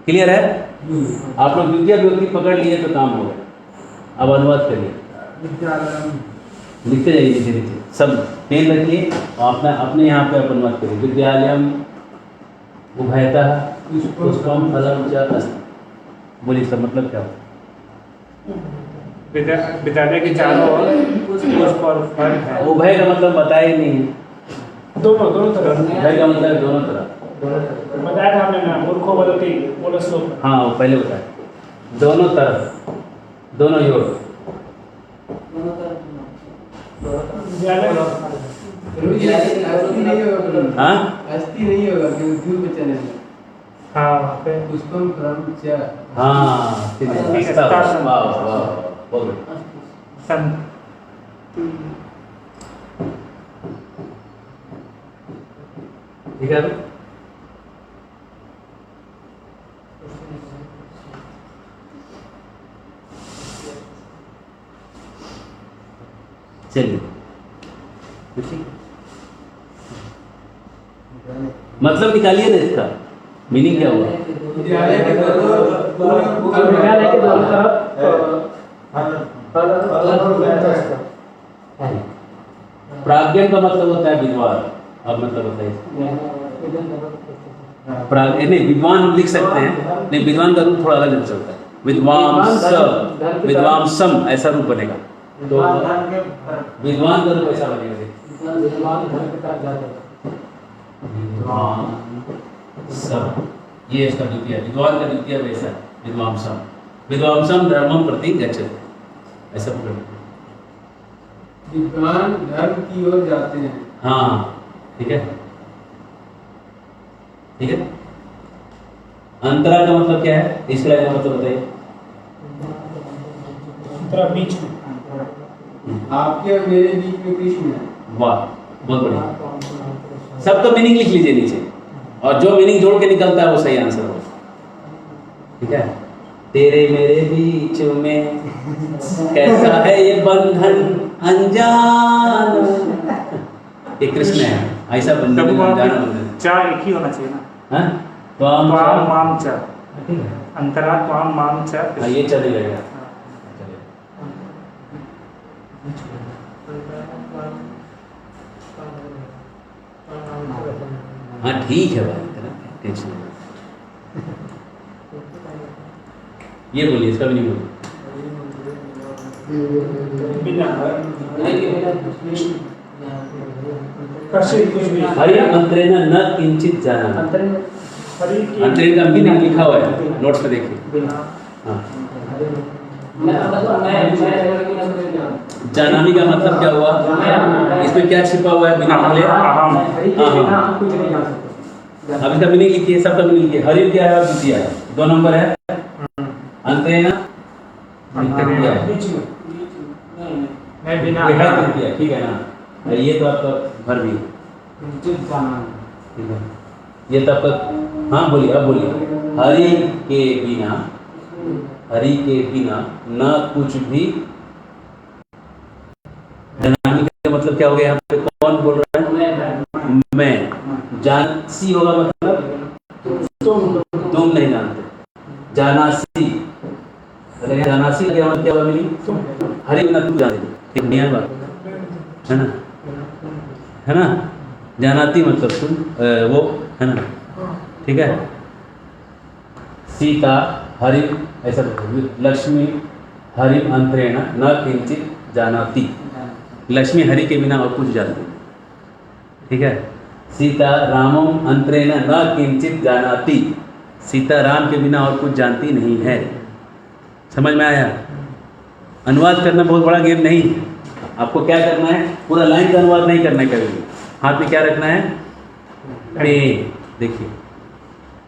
क्लियर है? आप लोग द्वितीय विभक्ति पकड़ लिए तो काम होगा। अब अनुवाद करिए, लिखते जाइए नीचे नीचे, सब पेन रखिए और अपने यहाँ पे आप अनुवाद करिए। विद्यालयम उभयतः पुष्पम फलम च अस्ति। बोलिए इसका मतलब क्या होता है? विद्यालय के चारों ओर पुष्प और फल है। उभय का मतलब बताया ही नहीं है। दोनों तरफ। उभय का मतलब दोनों तरफ बताया था हमने ना, मूर्खों बदलती बोलो श्लोक। हाँ वो पहले बताया, दोनों तरफ, दोनों ओर। हाँ अस्थि नहीं होगा क्योंकि में चलेगा। हाँ पुष्पम फलम च। हाँ ठीक है, ठीक है, वाह वाह वाह, बहुत बढ़िया। ठीक है, चलिए मतलब निकालिए ना, इसका मीनिंग क्या हुआ? विद्यालय के दोनों प्राज्ञन का मतलब होता है विद्वान। अब मतलब बताइए। नहीं, विद्वान हम लिख सकते हैं, नहीं विद्वान का रूप थोड़ा अलग चलता है। विद्वांसम ऐसा रूप बनेगा, तो विद्वान का रूप ऐसा बनेगा। विद्वांसम, ये इसका द्वितीय, विद्वान का द्वितीय वैसा है, विद्वांसम। विद्वांसम धर्मम प्रति गच्छति, ऐसा पकड़। विद्वान धर्म की ओर जाते हैं। हाँ ठीक है, ठीक है। अंतरा का मतलब क्या है? इसका का मतलब बताइए। अंतरा बीच में, आपके और मेरे बीच में कृष्ण है। वाह बहुत बढ़िया, सब तो मीनिंग लिख लीजिए नीचे, और जो मीनिंग जोड़ के निकलता है वो सही आंसर होगा। ठीक है, तेरे मेरे बीच में कैसा है ये बंधन अनजान, ये कृष्ण है, ऐसा बंधन तब वहाँ अनजान पे बंधन। चा एक ही होना चाहिए ना। हाँ त्वाम त्वाम माम चा, ठीक है, अंतरा त्वाम माम चा। हाँ ये चले गया। हाँ ठीक है भाई, टेंशन नहीं। ये बोलिए, इसका भी नहीं बोलिए। कशी कुछ भी हरि अंतरेण न किंचित जाना, हरि की अंतरेण का मीनिंग लिखा हुआ है नोट्स में, देखिए। हाँ जानामी का मतलब क्या हुआ, इसमें क्या छिपा हुआ है बिना बोले? अहम। अब इसका मीनिंग लिखिए, सबका मीनिंग लिखिए। हरि क्या है और द्वितीय है, 2 नंबर है। अंतरेण बीच में मैं बिना ये है तृतीय, ठीक है ना। ये तो आपका भर भी है, ठीक है। ये तो आपका, हाँ बोलिए, अब बोलिए। हरि के बिना, हरि के बिना न कुछ भी। जनानी का मतलब क्या हो गया यहाँ पे, कौन बोल रहा है? मैं। जानसी होगा मतलब तुम नहीं जानते, जानासी। अगर जानासी का मतलब क्या होगा मीनिंग? हरि बिना तुम जानते, ठीक नहीं बात है ना, है ना। जानाती मतलब तुम, वो है ना, ठीक है। सीता हरि, ऐसा लक्ष्मी हरि अंतरेण न किंचित जानाति, लक्ष्मी हरि के बिना और कुछ जानती, ठीक है। सीता रामम अंतरेण न किंचित जानाति, सीता राम के बिना और कुछ जानती नहीं है। समझ में आया? अनुवाद करना बहुत बड़ा गेम नहीं है। आपको क्या करना है, पूरा लाइन का अनुवाद नहीं करना है कभी भी। हाथ में क्या रखना है? पे। देखिए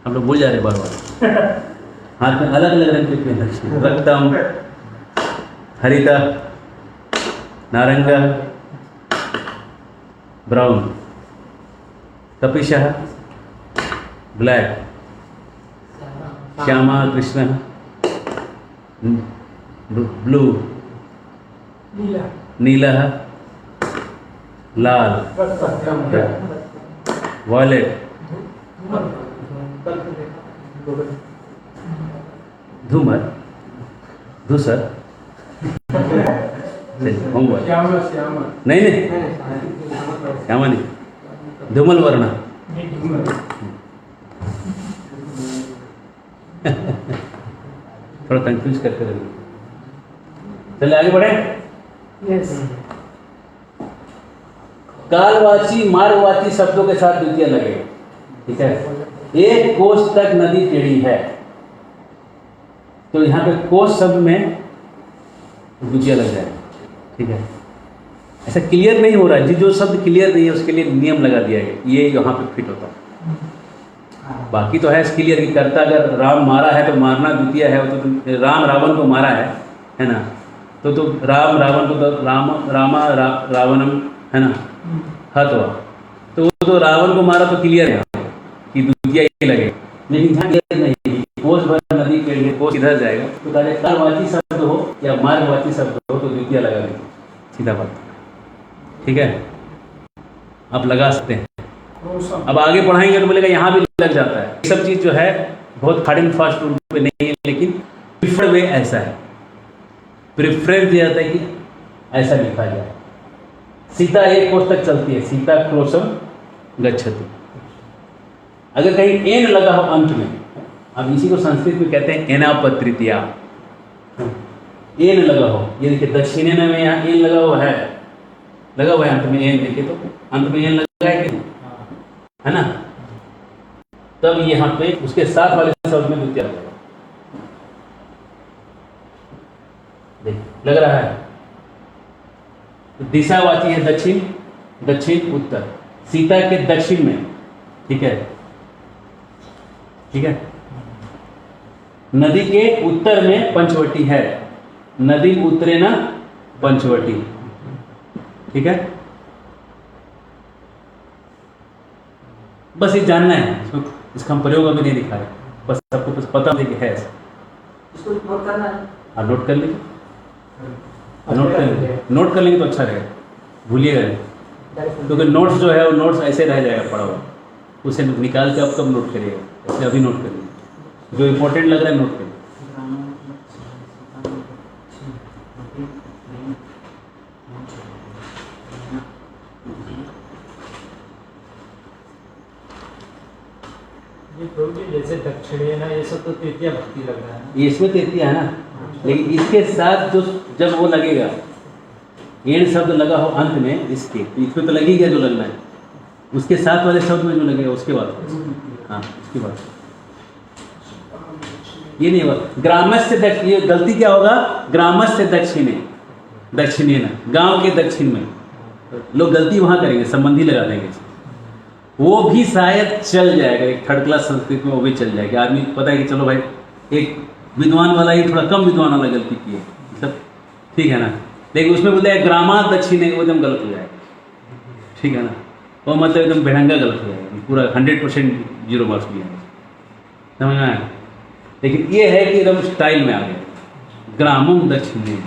हम लोग भूल जा रहे बार बार। हाथ में अलग अलग रंग के पेन रखिए। रक्तम, हरिता, नारंगा, ब्राउन, कपिशः, ब्लैक, श्यामा कृष्ण, ब्लू, नीला नीला, लाल, वॉयलेट, धूमर, धूसर, होमवर्क श्यामा श्यामा नहीं नहीं, श्यामा नहीं, धूमल वर्ण। थोड़ा कंफ्यूज करके रखिए। चलिए आगे बढ़े। कालवाची मार्गवाची शब्दों के साथ द्वितीय लगे, ठीक है। एक कोष तक नदी टेढ़ी है, तो यहाँ पे कोष शब्द में द्वितीय लग जाए, ठीक है। ऐसा क्लियर नहीं हो रहा है, जो शब्द क्लियर नहीं है उसके लिए नियम लगा दिया गया, ये यहाँ पे फिट होता है। बाकी तो है क्लियर कि करता, अगर राम मारा है तो मारना द्वितीय है, तो राम रावण को मारा है ना, तो राम रावण को तो रावणम है ना, हत्वा, तो वो तो रावण को मारा तो क्लियर है कि द्वितीय ही लगे। लेकिन ध्यान क्लियर नहीं, कोष भर नदी के लिए कोष इधर जाएगा, तो चाहे कालवाची शब्द हो या मार्गवाची शब्द हो तो द्वितीय लगा दीजिए, सीधा बात, ठीक है। आप लगा सकते हैं। अब आगे पढ़ाएंगे तो बोलेगा यहाँ भी लग जाता है। ये सब चीज़ जो है बहुत हार्ड एंड फास्ट रूप पे नहीं है, लेकिन प्रिफर्ड वे ऐसा है, प्रेफरेंस दिया जाता है कि ऐसा लिखा जाए। सीता एक कोष तक चलती है, सीता क्रोशम गच्छति। अगर कहीं एन लगा हो अंत में, अब इसी को संस्कृत में कहते हैं एनापत्रितिया, एन लगा हो, ये देखिए दक्षिणे में यहाँ एन लगा हुआ है अंत में एन, देखिए तो अंत में एन लगा है कि है ना, तब यहाँ पे उसके साथ वाले शब्द में द्वितीय लगेगा, लग रहा है। तो दिशावाची है दक्षिण, दक्षिण उत्तर, सीता के दक्षिण में, ठीक है, ठीक है। नदी के उत्तर में पंचवटी है, नदी उतरे ना पंचवटी, ठीक है। बस ये जानना है, इसका हम प्रयोग अभी नहीं दिखाया, बस सबको कुछ पता नहीं कि है ऐसा। इसको नोट करना है। आप नोट कर लीजिए, नोट कर लेंगे तो अच्छा रहेगा, भूलिएगा नहीं। क्योंकि नोट्स जो है वो नोट्स ऐसे रह जाएगा पड़ा हुआ, उसे निकाल के आप कब नोट करिएगा, ऐसे अभी नोट करिए, जो इम्पोर्टेंट लग रहा है नोट करिए। जैसे दक्षिणी ना ये सब तो तृतीया भक्ति लग रहा है, ये इसमें तृतीया है ना, लेकिन इसके साथ जो जब वो लगेगा एण शब्द लगा हो अंत में इसके, तो इसमें तो लगेगा जो लगना है, उसके साथ वाले शब्द में जो लगेगा उसके बाद, हाँ उसके बाद ये नहीं होगा। ग्रामस्य दक्षिण, ये गलती क्या होगा, ग्रामस्य दक्षिणे, दक्षिणे ना, गांव के दक्षिण में लोग गलती वहाँ करेंगे, संबंधी लगा देंगे, वो भी शायद चल जाएगा, एक थर्ड क्लास संस्कृत में वो भी चल जाएगा। आदमी पता है कि चलो भाई एक विद्वान वाला ही थोड़ा कम विद्वान वाला गलती किए, मतलब ठीक है ना, लेकिन उसमें बोलते हैं ग्रामा दक्षिणे, वो एकदम गलत हो जाएगा, ठीक है ना, वो मतलब एकदम बेढंगा गलत हो जाएगा, पूरा 100% 0 मार्क्स भी आएगा, समझ में आया। लेकिन ये है कि एकदम स्टाइल में आ गया, ग्रामम दक्षिणे,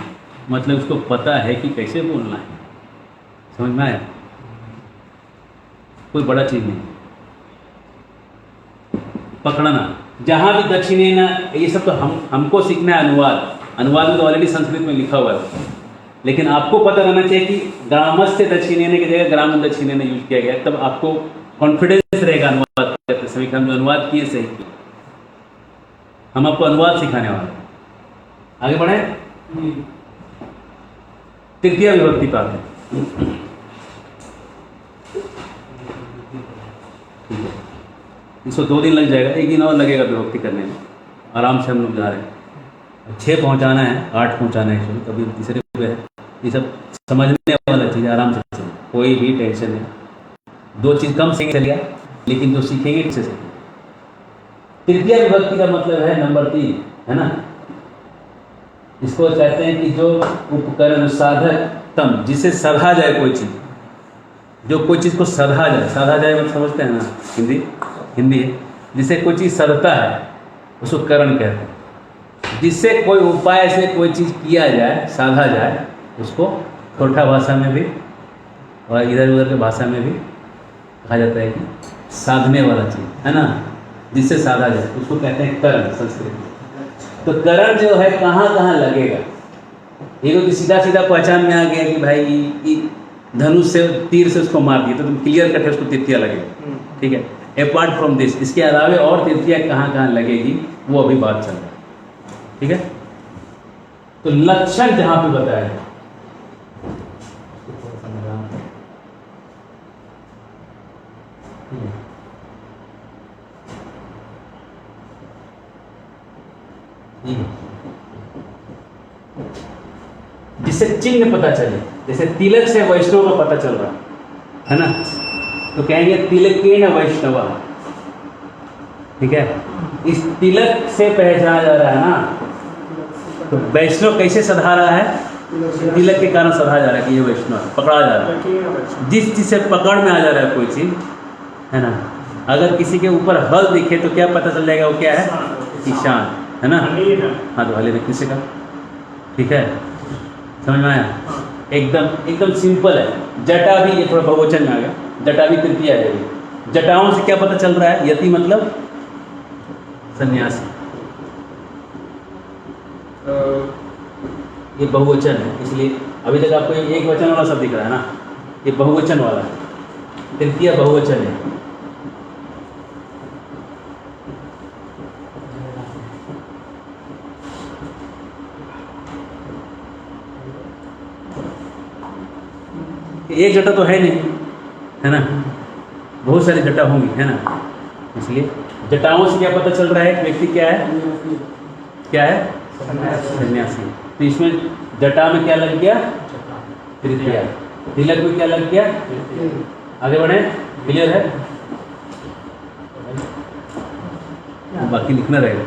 मतलब उसको पता है कि कैसे बोलना है, समझ में आया, कोई बड़ा चीज़ नहीं, पकड़ना। जहाँ भी दक्षिणे ना, ये सब तो हमको सीखना है, अनुवाद में तो ऑलरेडी संस्कृत में लिखा हुआ है, लेकिन आपको पता रहना चाहिए कि ग्रामस्य दक्षिणेन की जगह ग्राम दक्षिणेन यूज किया गया, तब आपको कॉन्फिडेंस रहेगा अनुवाद करते समय कि हम अनुवाद किए सही किए। हम आपको अनुवाद सिखाने वाले हैं, आगे बढ़े। तृतीय विभक्ति पाठ है, इसको 2 दिन लग जाएगा, 1 दिन और लगेगा विभक्ति करने में, आराम से हम लोग जा रहे हैं। 6 पहुंचाना है, 8 पहुंचाना है, इसमें कभी तीसरे पे है, ये सब समझने वाला चीज़, आराम से चलिए, कोई भी टेंशन नहीं। 2 चीज़ कम सीखेंगे चलिए, लेकिन जो सीखेंगे ठीक से सीखेंगे। तृतीय विभक्ति का मतलब है नंबर 3, है ना, इसको कहते हैं कि जो उपकरण साधक तम, जिसे सधा जाए कोई चीज़, जो कोई चीज़ को सधा जाए मतलब समझते हैं ना, हिंदी है, जिसे कोई चीज़ सधता है उसको करण कहते हैं। जिससे कोई उपाय से कोई चीज़ किया जाए, साधा जाए, उसको ठोठा भाषा में भी और इधर उधर के भाषा में भी कहा जाता है कि साधने वाला चीज़, है ना, जिससे साधा जाए उसको कहते हैं करण संस्कृत में। तो करण जो है कहाँ कहाँ लगेगा, ये तो सीधा पहचान में आ गया कि भाई धनुष से तीर से उसको मार दिया तो तुम क्लियर कट है उसको तृतीया लगेगा, ठीक है। अपार्ट फ्रॉम दिस, इसके अलावा और तृतीया कहाँ कहाँ लगेगी वो अभी बात चल रहा है, ठीक है। तो लक्षण जहाँ पे बताया है, जिससे चिन्ह पता चले, जैसे तिलक से वैष्णव का पता चल रहा है ना, तो कहेंगे तिलकेन वैष्णव, ठीक है। इस तिलक से पहचाना जा रहा है ना, तो वैष्णव कैसे सधा रहा है, तिलक के कारण सधा जा रहा है कि ये वैष्णव पकड़ा जा रहा है। जिस चीज़ से पकड़ में आ जा रहा है कोई चीज़, है ना, अगर किसी के ऊपर हल दिखे तो क्या पता चल जाएगा वो क्या है, ईशान, है ना, हाँ तो हले ने किसे का, ठीक है, समझ में आया। एकदम सिंपल है। जटा भी, ये थोड़ा बहुवचन में आ गया, जटा भी तृतीया है। जटाओं से क्या पता चल रहा है, यति मतलब सन्यासी, ये बहुवचन है, इसलिए अभी तक आपको एक वचन वाला शब्द दिख रहा है ना, ये बहुवचन वाला है, तृतीया बहुवचन है। एक जटा तो है नहीं, है ना, बहुत सारी जटा होंगी, है ना, इसलिए जटाओं से क्या पता चल रहा है, व्यक्ति क्या है, सन्यासी। तो इसमें जटा में क्या लग गया, तृतीया। तिलक में क्या लग गया, आगे बढ़े, क्लियर है, बाकी लिखना रहेगा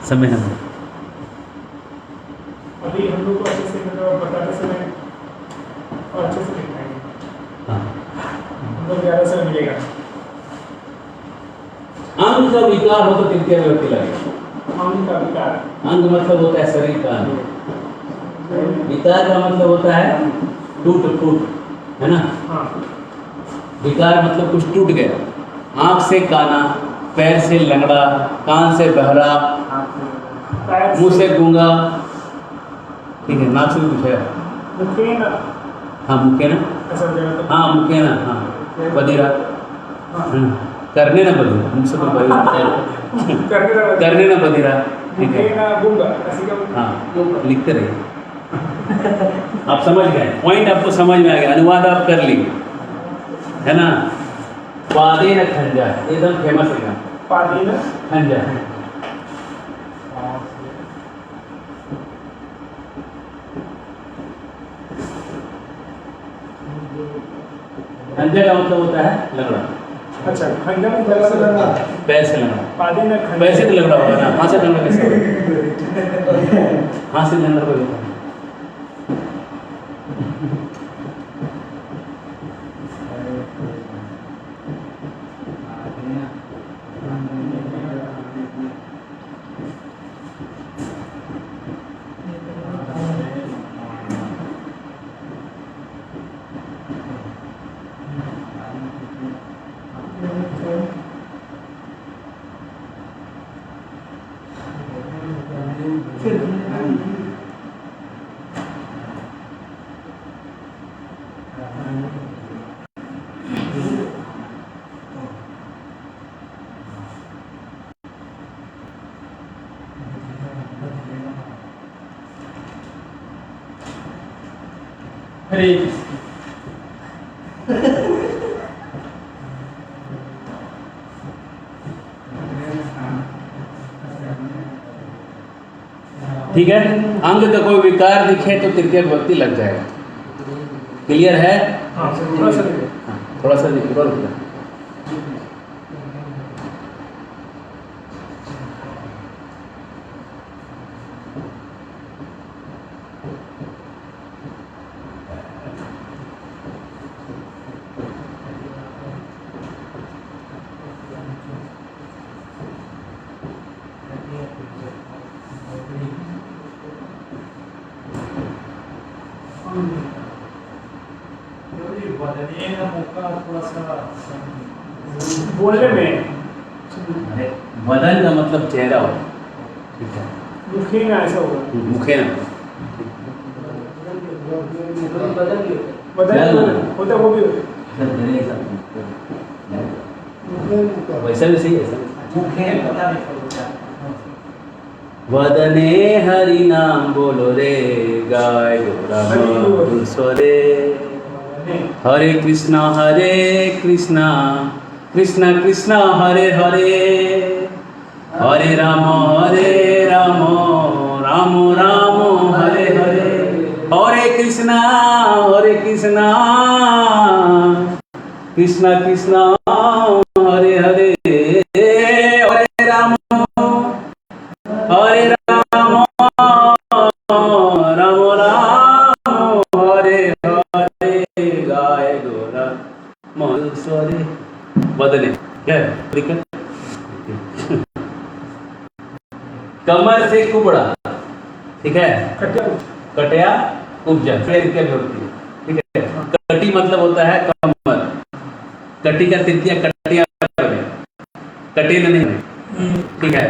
समय हम अभी हम लोग को अच्छे से बताते समय और अच्छे से लिख पाएंगे, हाँ, हम लोग ज़्यादा समय मिलेगा। अंग का विकार हो तो तृतीया विभक्ति लगेगा, अंग का विकार। अंग मतलब होता है शरीर का अंग, विकार का मतलब होता है टूट फूट, है ना। हाँ विकार मतलब कुछ टूट गया, आंख से काना, पैर से लंगड़ा, कान से बहरा, मुंह से गूंगा, ठीक है, नाक से भी कुछ है, मुखेन हाँ मुखे ना, ऐसा हो जाएगा तो हाँ मुखे ना, हाँ बधिरा, करने ना बधिरा, मुझसे तो बधिरा करने ना बधिरा, ठीक है, मुखेन गुंगा ऐसे क्या। हाँ लिखते रहिए। आप समझ गए, पॉइंट आपको समझ में आ गया, अनुवाद आप कर लिए, है ना। पादे न खंजा, एकदम फेमस है गाना, पादी ना खंजा, खंजा का मतलब होता है लंगड़ा, अच्छा खंजा में पैर से लगा। पैर से लंगड़ा, पादी ना खंजा पैर से तो लंगड़ा होगा ना, हाथ से लंगड़ा कैसे होगा, हाथ से लंगड़ा हो जाता है। हरे ठीक है, अंग का कोई विकार दिखे तो तृतीय विभक्ति लग जाएगा, क्लियर है। हाँ थोड़ा सा देखो। हाँ, थोड़ा सा देखिए और रुक बोलने में वदन का मतलब चेहरा हो, ठीक है, मुखे ना ऐसा होगा। मुखे ना, बदल होता वो भी होता वैसा भी सही है, वदने हरि नाम बोलो रे, गाय गोरा मधुर स्वरे, हरे कृष्णा कृष्णा कृष्णा हरे हरे, हरे राम राम राम हरे हरे, हरे कृष्णा कृष्णा कृष्णा हरे हरे, हरे राम राम राम हरे हरे, गाय गोरा मधुर स्वरे, बदले क्या है दिक्कत। कमर से कुबड़ा, ठीक है, कटिया उपजा, फिर क्या होती है, ठीक है। कटी मतलब होता है कमर, कटी का तृतीय कटिया, कटी नहीं, ठीक है,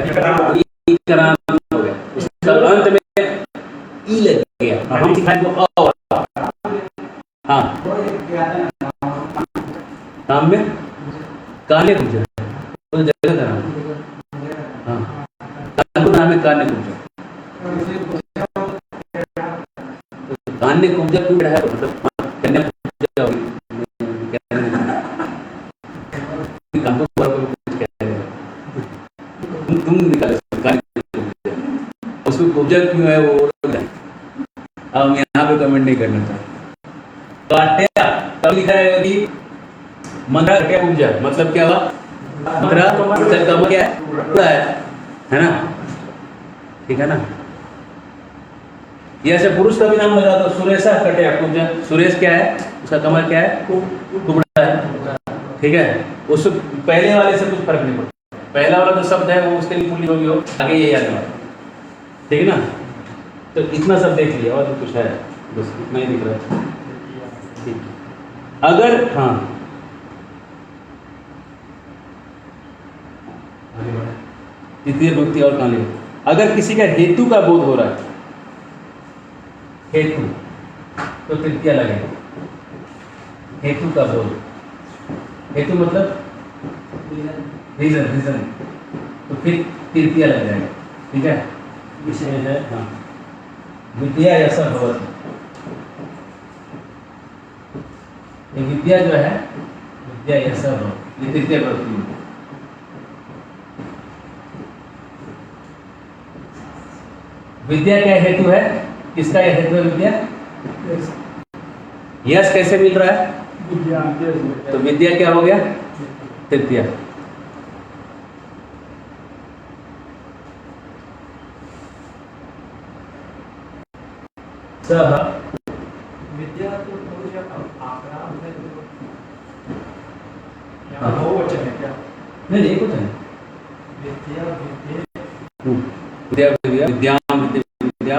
ई करान हो गया, उसका अंत में ई लग गया, हम सिखाएं को अ, हाँ नाम में काने पूजा तो जगह का नाम, हाँ नाम है काने पूजा, कान्य कुब्जा क्यों है, मतलब कन्या पूजा होगी, तुम निकालो कान्य कुब्जा, उसको कुब्जा क्यों है वो हम यहाँ पे कमेंट नहीं करना चाहते। काट्या तब लिखा है कि मंत्रा कट्या कुब्जा, मतलब क्या हुआ, मंत्रा कमर क्या है ना, ठीक है ना। ये ऐसे पुरुष का भी नाम लगा तो सुरेशा कटिया कुब्जा, सुरेश क्या है, उसका कमर क्या है, कुबड़ा है, ठीक है। उस पहले वाले से कुछ फर्क नहीं पड़ता, पहला वाला जो शब्द है वो उसके लिए पुल्लिंग होगी हो, आगे ये याद रखना, ठीक है ना। तो इतना सब देख लिया, और भी कुछ है बस इतना ही दिख रहा है, ठीक है। अगर हाँ तृतीय विभक्ति और कहाँ ले, अगर किसी का हेतु का बोध हो रहा है, हेतु तो तृतीया लगेगा, हेतु का बोध, हेतु मतलब रीजन, तो फिर तृतीया लग जाएगा, ठीक है। इसमें है हाँ विद्या ऐसा भवति, ये विद्या जो है विद्या ऐसा भवति, ये तृतीय विभक्ति है। विद्या क्या हेतु है, किसका यह हेतु है विद्या, यश कैसे मिल रहा है, तो विद्या क्या हो गया, तृतीया। सह विद्या तो आंकड़ा है, हाँ। बहुवचन है क्या, नहीं कुछ नहीं, विद्या विद्या विद्या विद्या विद्याम विद्या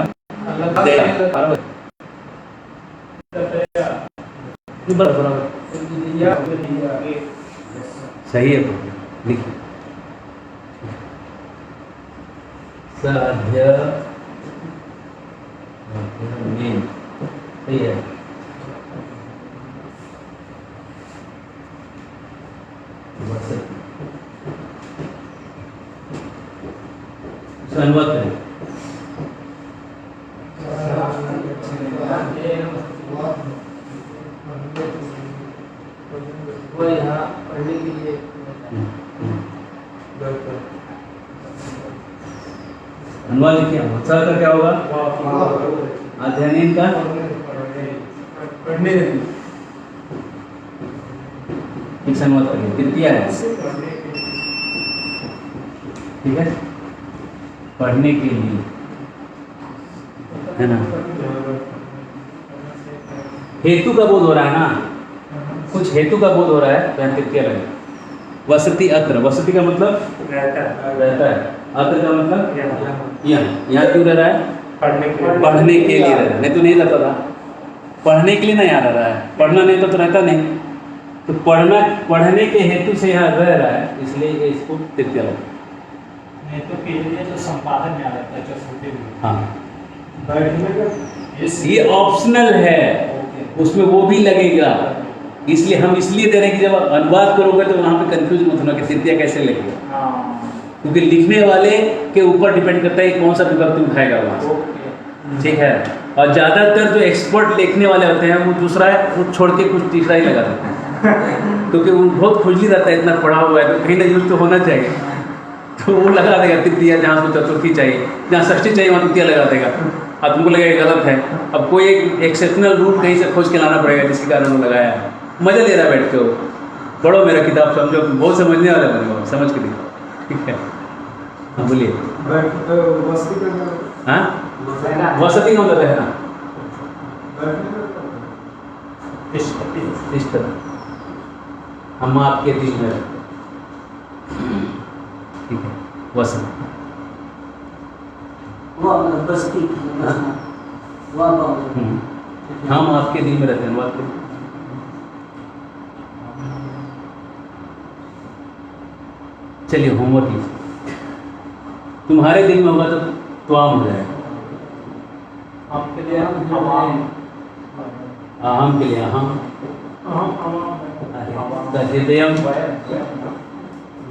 बराबर सही है, लिखिए साध्य सही है। अनुवाद करें, वो यहाँ पढ़ने के लिए अनुवाद लिखिए, स का क्या होगा, अध्ययन का पढ़ने ठीक से अनुवाद करिए, तृतीया है, ठीक है, पढ़ने के लिए है ना। हेतु का बोध हो रहा है ना, कुछ हेतु का बोध हो रहा है तो यहाँ तृतीया लगेगा। वसति अत्र, वसति का मतलब रहता है, अत्र का मतलब यहाँ क्यों रह रहा है, पढ़ने के लिए रह रहा है, नहीं तो नहीं रहता था, पढ़ने के लिए नहीं आ रहा है, पढ़ना नहीं तो रहता नहीं, तो पढ़ने के हेतु से यहाँ रह रहा है, इसलिए इसको तृतीया लगेगा। नहीं तो के लिए जो संपादन में आ जाता है छोटे में, हाँ बैठने का ये ऑप्शनल है, उसमें वो भी लगेगा, इसलिए हम इसलिए दे रहे हैं कि जब आप अनुवाद करोगे तो वहाँ पे कंफ्यूज मत होना कि तृतीया कैसे लगेगा, क्योंकि लिखने वाले के ऊपर डिपेंड करता है कौन सा विभक्ति उठाएगा वहाँ से, ठीक है। और ज़्यादातर जो एक्सपर्ट लिखने वाले होते हैं वो दूसरा है, वो छोड़ के कुछ तीसरा ही लगा देते हैं, क्योंकि वो बहुत खुजली रहता है, इतना पढ़ा हुआ है तो कहीं ना यूज तो होना चाहिए, तो वो लगा देगा तृतीया, जहाँ उसको चतुर्थी चाहिए, जहाँ षष्ठी चाहिए वहाँ तृतीया लगा देगा, अब तुमको लगेगा गलत है, अब कोई एक एक्सेप्शनल रूल कहीं से खोज के लाना पड़ेगा जिसके कारण वो लगाया है। मजा ले रहा है बैठ के, वो पढ़ो मेरा किताब, समझो, बहुत समझने वाले बने हो, समझ के दिखाओ, ठीक है। हाँ बोलिए, हाँ वसति का मतलब है ना, इस तरह हम आपके दिल में रहते, ठीक है, वसति बस्ती हम आपके दिल में रहते हैं, बात करिए। चलिए होमवर्क लीजिए, तुम्हारे दिल में होगा तो त्वाम हो जाएगा, आपके लिए हम अहम के लिए अहम, हृदयम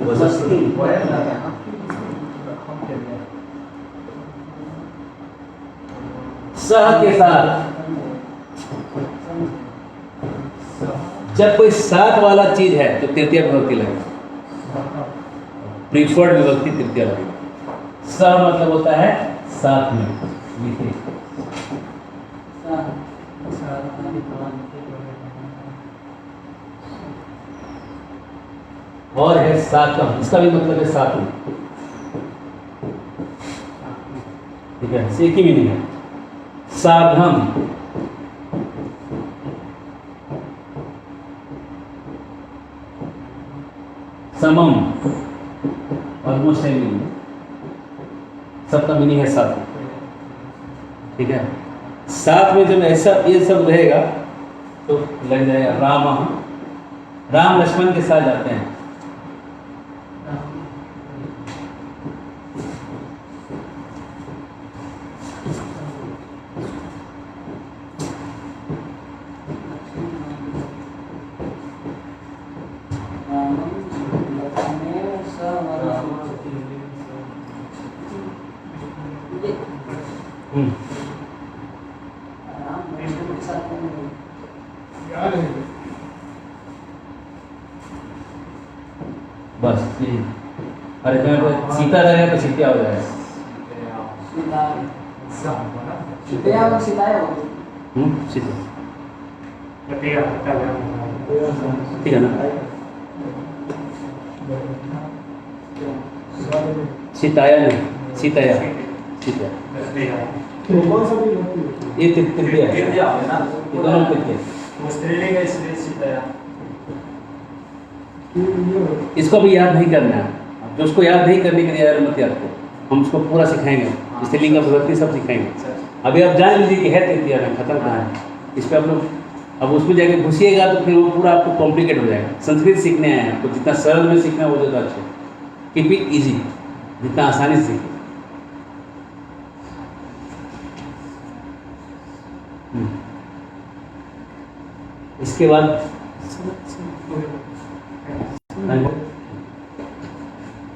वसति, सह के साथ, जब कोई साथ वाला चीज है तो तृतीय विभक्ति लगेगा, प्रीफर्ड विभक्ति तृतीय लगेगा। सह मतलब होता है साथ में, लिखिए और है साकम, इसका भी मतलब है साथ में, ठीक है, एक ही मीनिंग है। साधम समम ऑलमोस्ट सेम मीनिंग है, सबका मीनिंग है साथ में, ठीक है। साथ में जब ऐसा ये सब रहेगा तो लग जाएगा राम लक्ष्मण के साथ जाते हैं। याद है बस ये, अरे तो सीता रहेगा तो सीतिया हो जाएगा। सीता ठीक है ना। सीताया नहीं, सीताया कौन सा भी ये तृतीय है, ये दोनों तृतीय। इसको भी याद नहीं करना है, जो उसको याद नहीं करने के लिए यार मत याद करो, हम उसको पूरा सिखाएंगे, स्त्रीलिंग का विभक्ति सब सिखाएंगे। अभी आप जान लीजिए कि है तृतीय में खत्म करना है, इस पर आप लोग अब उसमें जाके घुसिएगा तो फिर वो पूरा आपको कॉम्प्लिकेट हो जाएगा। संस्कृत सीखने आए हैं आपको, जितना सरल में सीखना है वो ज़्यादा अच्छा है। कीप इट ईजी, जितना आसानी से सीखें। इसके बाद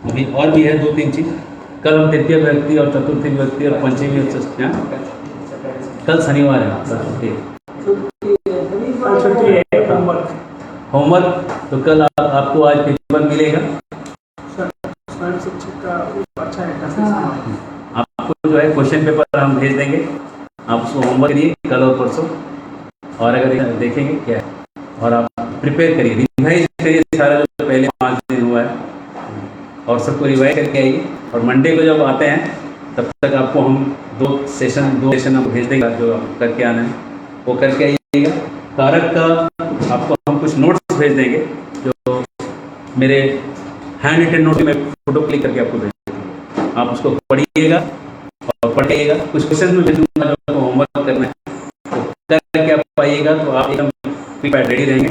अभी और भी है 2-3 चीज। कल हम तृतीय विभक्ति और चतुर्थी विभक्ति और पंचमी और षष्ठी, कल शनिवार है होमवर्क। तो कल आपको आज पेपर मिलेगा, आपको जो है क्वेश्चन पेपर हम भेज देंगे, आप उसको होमवर्क करिए कल और परसों, और अगर देखेंगे क्या है, और आप प्रिपेयर करिए, रिवाइज करिए सारा जो पहले 5 दिन हुआ है, और सबको रिवाइज करके आइए। और मंडे को जब आते हैं तब तक आपको हम 2 सेशन हम भेज देंगे, जो करके आना है वो करके आइएगा। कारक का आपको हम कुछ नोट्स भेज देंगे, जो मेरे हैंड रिटन नोट में फोटो क्लिक करके आपको भेज देंगे, आप उसको पढ़िएगा और पढ़िएगा। कुछ क्वेश्चन में भेज दूँगा जो होमवर्क करना है, तो करके आप पाइएगा तो आप एकदम प्रिपेयर्ड रेडी रहेंगे।